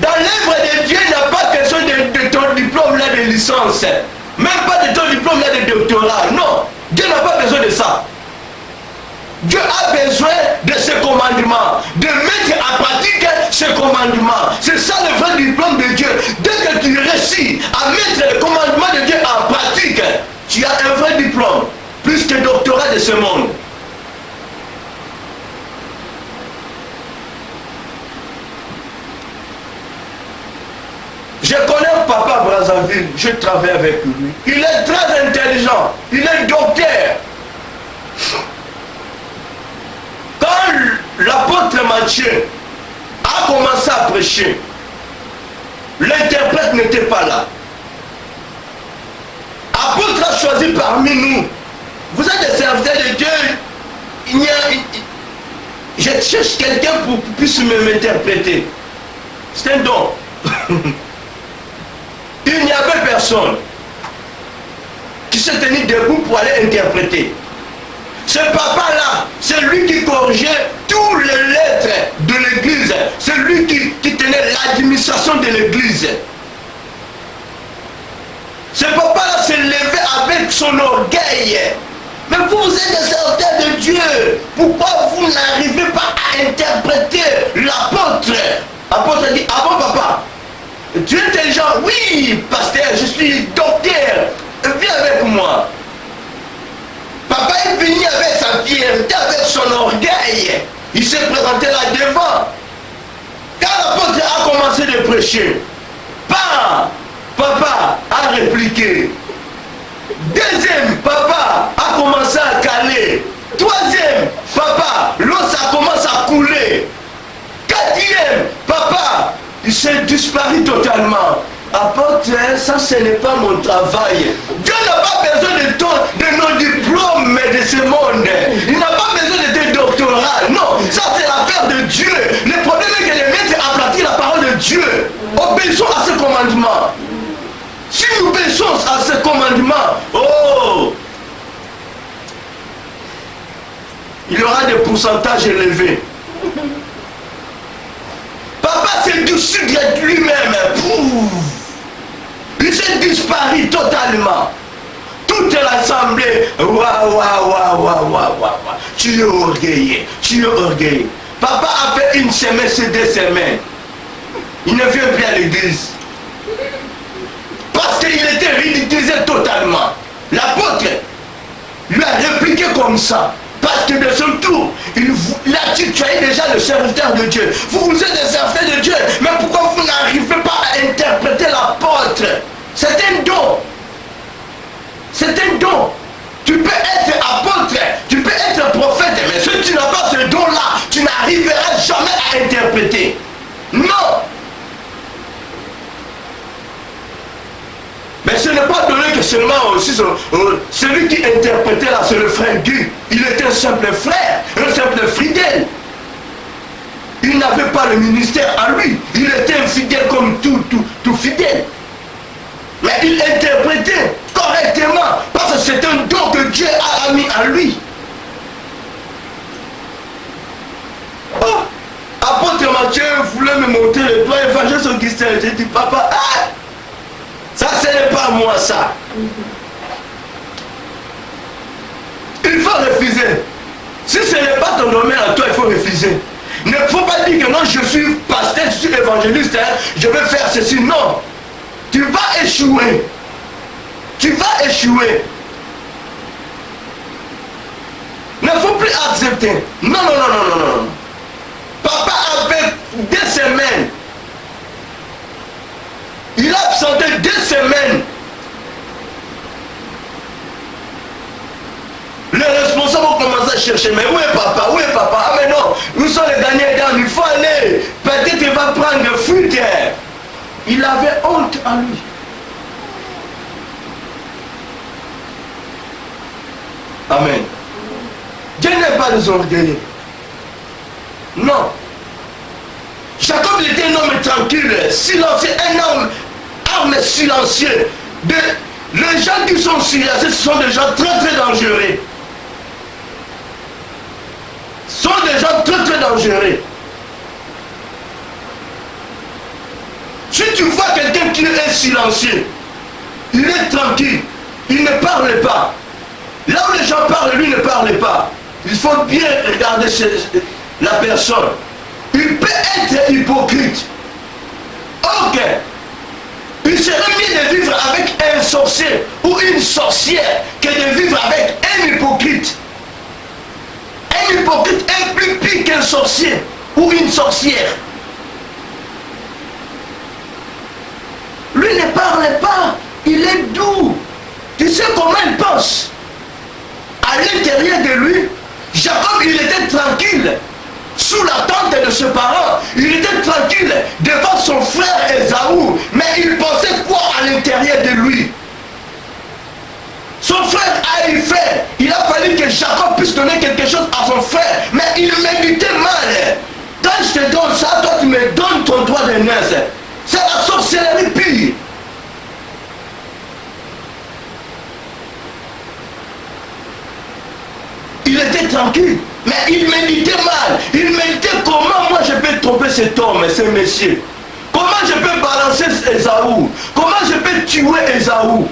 Dans l'œuvre de Dieu, il n'y a pas besoin de ton diplôme là de licence. Même pas de ton diplôme là de doctorat. Non. Dieu n'a pas besoin de ça. Dieu a besoin de ce commandement, de mettre en pratique ce commandement. C'est ça le vrai diplôme de Dieu. Dès que tu réussis à mettre le commandement de Dieu en pratique, tu as un vrai diplôme, plus que doctorat de ce monde. Je connais un papa à Brazzaville, je travaille avec lui. Il est très intelligent, il est docteur. Quand l'apôtre Matthieu a commencé à prêcher, l'interprète n'était pas là. L'apôtre a choisi parmi nous. Vous êtes des serviteurs de Dieu. Je cherche quelqu'un pour qu'il puisse m'interpréter. C'est un don. Il n'y avait personne qui s'est tenu debout pour aller interpréter. Ce papa-là, c'est lui qui corrigeait toutes les lettres de l'église. C'est lui qui tenait l'administration de l'église. Ce papa-là s'est levé avec son orgueil. Mais vous êtes des serviteurs de Dieu. Pourquoi vous n'arrivez pas à interpréter l'apôtre? L'apôtre a dit, ah bon papa, tu es intelligent? Oui, pasteur, je suis docteur. Viens avec moi. Papa est venu avec sa fierté, avec son orgueil. Il s'est présenté là devant. Quand l'apôtre a commencé de prêcher, papa a répliqué. Deuxième, papa a commencé à caler. Troisième, papa, l'eau ça commence à couler. Quatrième, papa, il s'est disparu totalement. Apôtre, ça ce n'est pas mon travail. Dieu n'a pas besoin de nos diplômes de ce monde. Il n'a pas besoin de tes doctorats. Non, ça c'est l'affaire de Dieu. Le problème est que de mettre en pratique la parole de Dieu. Obéissons à ce commandement. Si nous obéissons à ce commandement, oh, il y aura des pourcentages élevés. Papa s'est dessus de lui-même. Il s'est disparu totalement. Toute l'assemblée, tu es orgueilleux, tu es orgueilleux. Papa a fait une semaine, c'est 2 semaines. Il ne vient plus à l'église. Parce qu'il était ridiculisé totalement. L'apôtre lui a répliqué comme ça. Parce que de son tour, il a tutoyé déjà le serviteur de Dieu. Vous êtes des serviteurs de Dieu, mais pourquoi vous n'arrivez pas à interpréter l'apôtre? C'est un don. C'est un don. Tu peux être apôtre, tu peux être prophète, mais si tu n'as pas ce don-là, tu n'arriveras jamais à interpréter. Non. Mais ce n'est pas donné que seulement aussi celui qui interprétait là, c'est le frère Guy. Il était un simple frère, un simple fidèle. Il n'avait pas le ministère à lui. Il était un fidèle comme tout fidèle. Mais il interprétait correctement parce que c'est un don que Dieu a mis à lui. papa, apôtre Mathieu voulait me montrer le doigt, évangéliste Augustin. J'ai dit, papa, ah, ça ce n'est pas moi ça. Il faut refuser. Si ce n'est pas ton domaine à toi, il faut refuser. Il ne faut pas dire que non, je suis pasteur, je suis évangéliste, hein, je vais faire ceci. Non. Tu vas échouer. Tu vas échouer. Il ne faut plus accepter. Non, non, non, non, non, non. Papa avait 2 semaines. Il a absenté 2 semaines. Les responsables ont commencé à chercher. Mais où est papa? Où est papa? Ah mais non, nous sommes les derniers dans. Il faut aller. Peut-être qu'il va prendre de fuite. Il avait honte à lui. Amen. Dieu n'est pas désorgueillé. Non. Jacob était un homme tranquille, silencieux, un homme silencieux. Les gens qui sont silencieux, ce sont des gens très très dangereux. Ce sont des gens très très dangereux. Si tu vois quelqu'un qui est silencieux, il est tranquille, il ne parle pas. Là où les gens parlent, lui ne parle pas. Il faut bien regarder la personne. Il peut être hypocrite. Ok. Il serait mieux de vivre avec un sorcier ou une sorcière que de vivre avec un hypocrite. Un hypocrite est plus pire qu'un sorcier ou une sorcière. Lui ne parle pas. Il est doux. Tu sais comment il pense? À l'intérieur de lui, Jacob, il était tranquille. Sous la tente de ses parents, il était tranquille devant son frère Ésaü. Mais il pensait quoi à l'intérieur de lui? Son frère a eu fait. Il a fallu que Jacob puisse donner quelque chose à son frère. Mais il méditait mal. Quand je te donne ça, toi tu me donnes ton doigt de naisse. C'est la sorcellerie pire. Il était tranquille, mais il méditait mal. Il méditait comment moi je peux tromper cet homme, ce monsieur. Comment je peux balancer Ésaü? Comment je peux tuer Ésaü?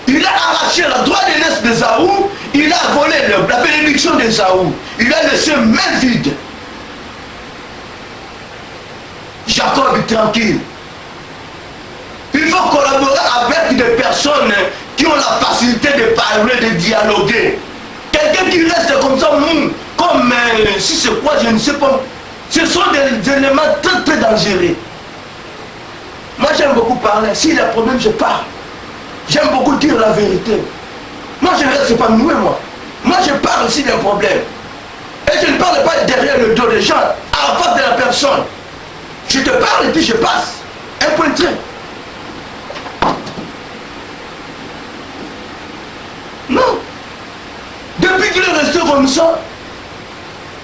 Il a arraché la droite de naissance d'Ésaü, il a volé la bénédiction d'Ésaü. Il a laissé main vide. Jacob est tranquille. Il faut collaborer avec des personnes qui ont la facilité de parler, de dialoguer. Quelqu'un qui reste comme ça, comme si c'est quoi, je ne sais pas. Ce sont des éléments très très dangereux. Moi j'aime beaucoup parler. S'il y a un problème, je parle. J'aime beaucoup dire la vérité. Moi je ne reste pas noué, moi. Moi je parle s'il y a un problème. Et je ne parle pas derrière le dos des gens, à la face de la personne. Je te parle et puis je passe. Un point de trait. Non. Depuis qu'il est resté comme ça,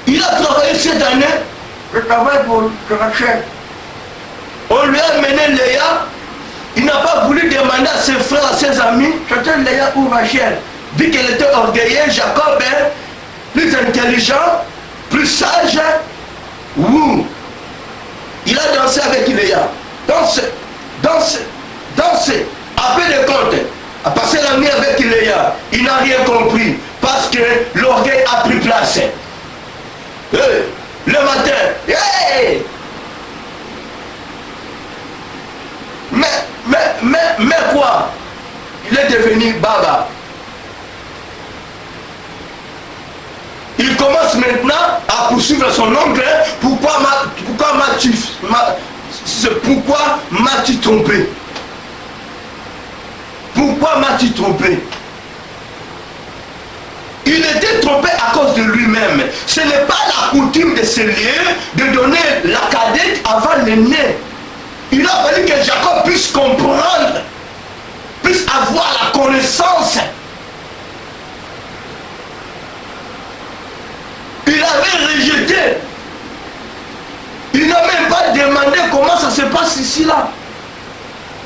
il a travaillé cette année. Je travaille pour Rachel. On lui a amené Léa. Il n'a pas voulu demander à ses frères, à ses amis, c'était Léa ou Rachel. Vu qu'elle était orgueilleuse, Jacob est plus intelligent, plus sage. Ouh. Il a dansé avec Léa. Dansé, dansé, dansé. Après le compte, a passé la nuit avec Léa. Il n'a rien compris. Parce que l'orgueil a pris place. Le matin, hey! Mais quoi? Il est devenu baba. Il commence maintenant à poursuivre son oncle. Pourquoi m'as-tu trompé? Pourquoi m'as-tu trompé? Il était trompé à cause de lui-même. Ce n'est pas la coutume de se lier de donner la cadette avant l'aîné. Il a fallu que Jacob puisse comprendre, puisse avoir la connaissance. Il avait rejeté. Il n'a même pas demandé comment ça se passe ici là.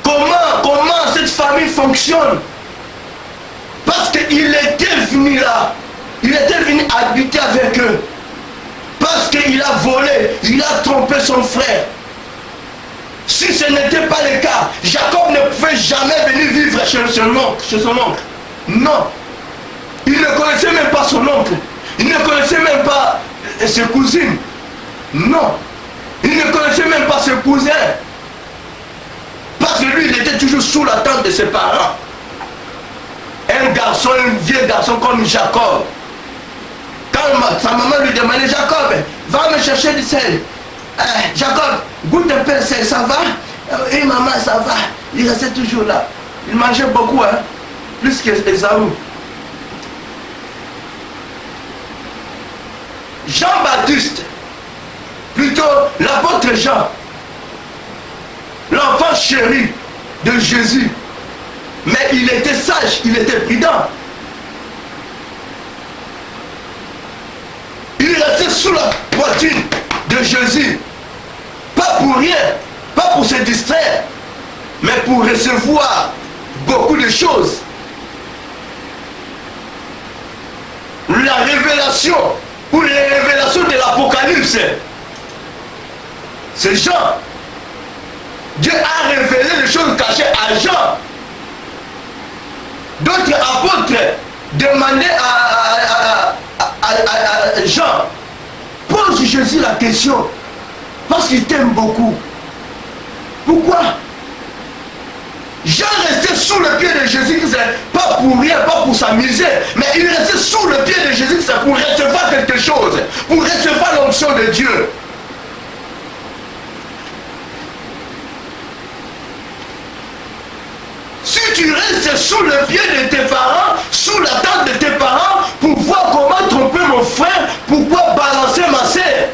Comment cette famille fonctionne. Parce qu'il était venu là. Il était venu habiter avec eux. Parce qu'il a volé, il a trompé son frère. Si ce n'était pas le cas, Jacob ne pouvait jamais venir vivre chez son oncle. Non. Il ne connaissait même pas son oncle. Il ne connaissait même pas ses cousines. Non. Il ne connaissait même pas ses cousins. Parce que lui, il était toujours sous la tente de ses parents. Un garçon, un vieux garçon comme Jacob. Quand sa maman lui demandait, Jacob, va me chercher du sel. Jacob, goûte un peu le sel, ça va? Et maman, ça va. Il restait toujours là. Il mangeait beaucoup, hein, plus qu'Ésaü. Jean-Baptiste, plutôt l'apôtre Jean, l'enfant chéri de Jésus. Mais il était sage, il était prudent. Il restait sous la poitrine de Jésus. Pas pour rien, pas pour se distraire, mais pour recevoir beaucoup de choses. La révélation, ou les révélations de l'Apocalypse, c'est Jean. Dieu a révélé les choses cachées à Jean. D'autres apôtres demandaient à Jean, pose Jésus la question, parce qu'il t'aime beaucoup. Pourquoi? Jean restait sous le pied de Jésus-Christ, pas pour rien, pas pour s'amuser, mais il restait sous le pied de Jésus-Christ pour recevoir quelque chose, pour recevoir l'onction de Dieu. Si tu restes sous le pied de tes parents, sous la tente de tes parents, pour voir comment tromper mon frère, pourquoi balancer ma sœur,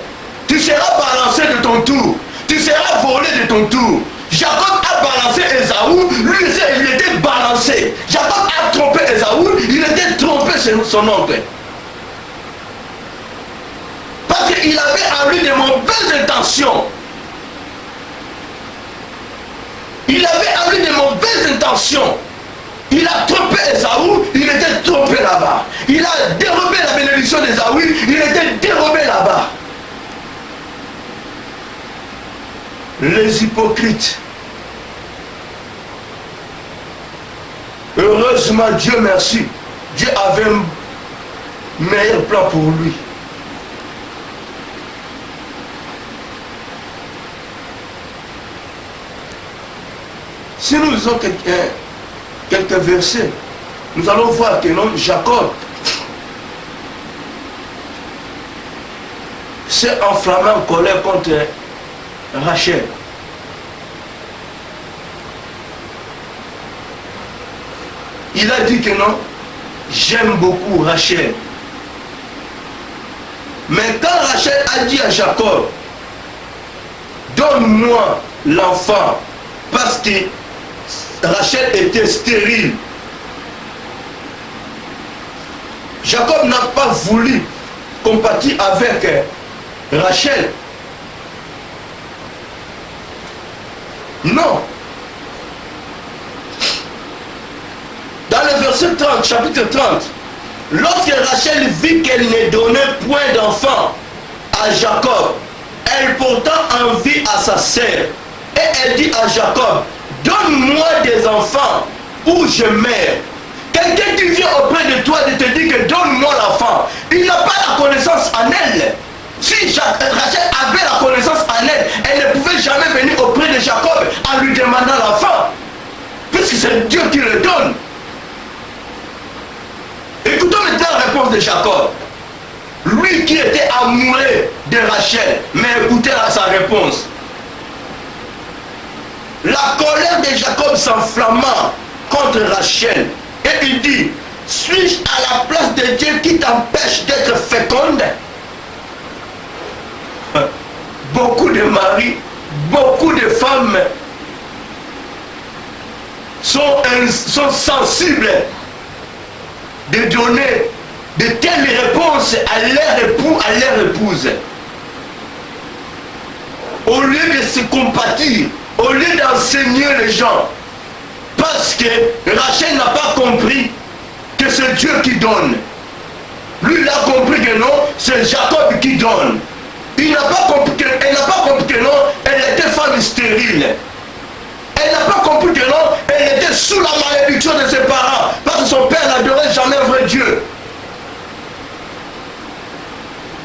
tu seras balancé de ton tour, tu seras volé de ton tour. Jacob a balancé Ésaü, lui il était balancé. Jacob a trompé Ésaü, il était trompé chez son oncle. Parce qu'il avait en lui de mauvaises intentions. Il avait en lui de mauvaises intentions. Il a trompé Ésaü, il était trompé là-bas. Il a dérobé la bénédiction d'Ésaü, il était dérobé là-bas. Les hypocrites. Heureusement, Dieu merci, Dieu avait un meilleur plan pour lui. Si nous lisons quelques versets, nous allons voir que non, Jacob s'est enflammé en colère contre Rachel. Il a dit que non, j'aime beaucoup Rachel. Mais quand Rachel a dit à Jacob, donne-moi l'enfant, parce que Rachel était stérile, Jacob n'a pas voulu compatir avec Rachel. Non. Dans le verset 30, chapitre 30, lorsque Rachel vit qu'elle ne donnait point d'enfant à Jacob, elle porta envie à sa sœur. Et elle dit à Jacob, donne-moi des enfants ou je meurs. Quelqu'un qui vient auprès de toi de te dire que donne-moi l'enfant, il n'a pas la connaissance en elle. Si Rachel avait la connaissance en elle, elle ne pouvait jamais venir auprès de Jacob en lui demandant l'enfant. Puisque c'est Dieu qui le donne. Écoutons maintenant la réponse de Jacob. Lui qui était amoureux de Rachel, mais écoutez sa réponse. La colère de Jacob s'enflamma contre Rachel. Et il dit, suis-je à la place de Dieu qui t'empêche d'être féconde? Beaucoup de maris, beaucoup de femmes sont sensibles de donner de telles réponses à leur époux, à leur épouse. Au lieu de se compatir, au lieu d'enseigner les gens, parce que Rachel n'a pas compris que c'est Dieu qui donne. Lui, il a compris que non, c'est Jacob qui donne. Elle n'a pas compris que non, elle était femme stérile. Elle n'a pas compris que non, elle était sous la malédiction de ses parents, parce que son père n'adorait jamais un vrai Dieu.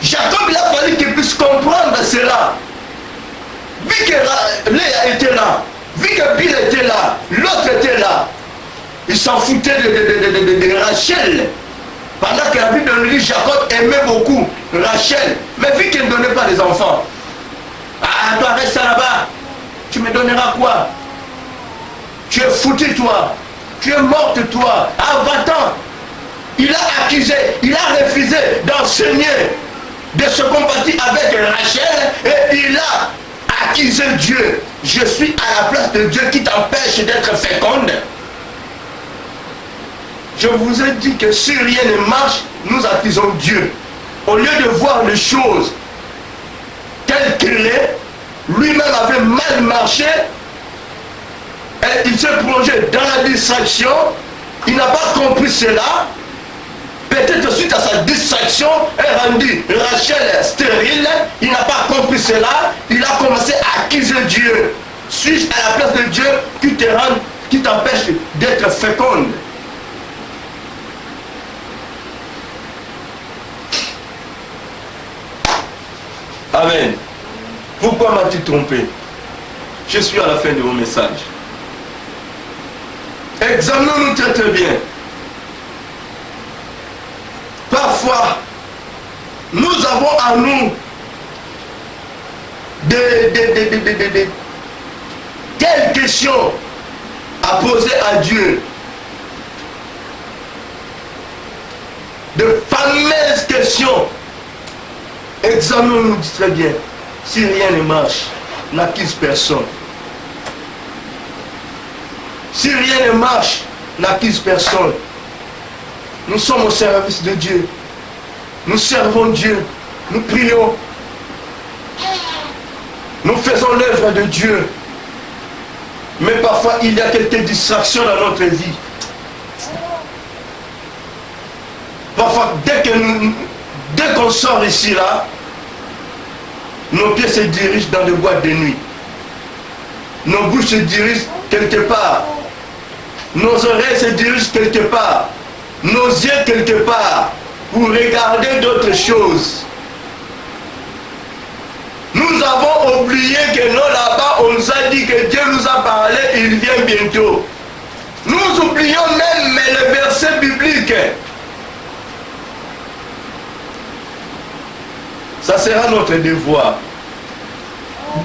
Jacob, il a fallu qu'il puisse comprendre cela. Vu que Léa était là, vu que Bill était là, l'autre était là, il s'en foutait de Rachel. Pendant que la Bible nous dit Jacob aimait beaucoup Rachel, mais vu qu'elle ne donnait pas des enfants, ah, toi reste là-bas, tu me donneras quoi? Tu es foutu toi, tu es morte toi, à 20 ans. Il a accusé, il a refusé d'enseigner, de se compatir avec Rachel, et il a accusé Dieu. Je suis à la place de Dieu qui t'empêche d'être féconde. Je vous ai dit que si rien ne marche, nous accusons Dieu. Au lieu de voir les choses telles qu'elles est, lui-même avait mal marché, et il s'est plongé dans la distraction, il n'a pas compris cela. Peut-être suite à sa distraction, est rendu Rachel stérile, il n'a pas compris cela, il a commencé à accuser Dieu. Suis-je à la place de Dieu qui t'empêche d'être féconde? Amen. Pourquoi m'as-tu trompé? Je suis à la fin de mon message. Examinons-nous très très bien. Parfois, nous avons en nous quelles questions à poser à Dieu. De fameuses questions. Examinons-nous très bien. Si rien ne marche, n'accuse personne. Si rien ne marche, n'accuse personne. Nous sommes au service de Dieu. Nous servons Dieu. Nous prions. Nous faisons l'œuvre de Dieu. Mais parfois, il y a quelques distractions dans notre vie. Parfois, dès qu'on sort ici, là, nos pieds se dirigent dans des boîtes de nuit. Nos bouches se dirigent quelque part. Nos oreilles se dirigent quelque part. Nos yeux quelque part. Pour regarder d'autres choses. Nous avons oublié que non, là-bas, on nous a dit que Dieu nous a parlé, il vient bientôt. Nous oublions même les versets bibliques. Ça sera notre devoir.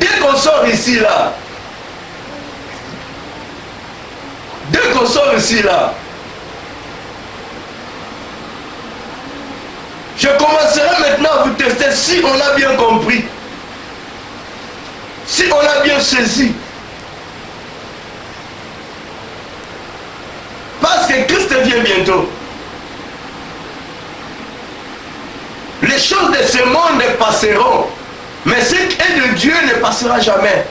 Dès qu'on sort ici, là, je commencerai maintenant à vous tester si on a bien compris, si on a bien saisi. Parce que Christ vient bientôt. Les choses de ce monde passeront, mais ce qui est de Dieu ne passera jamais.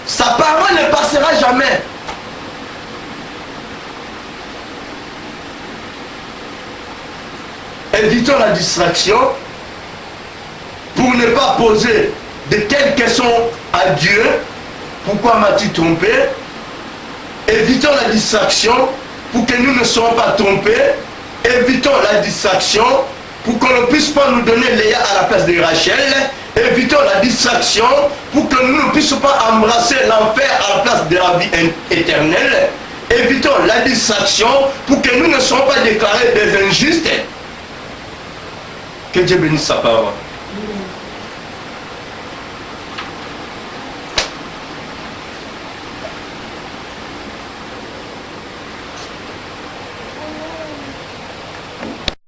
Sa parole ne passera jamais. Évitons la distraction pour ne pas poser de telles questions à Dieu. Pourquoi m'as-tu trompé? Évitons la distraction pour que nous ne soyons pas trompés. Évitons la distraction pour qu'on ne puisse pas nous donner Léa à la place de Rachel. Évitons la distraction pour que nous ne puissions pas embrasser l'enfer à la place de la vie éternelle. Évitons la distraction pour que nous ne soyons pas déclarés des injustes. Que Dieu bénisse sa parole.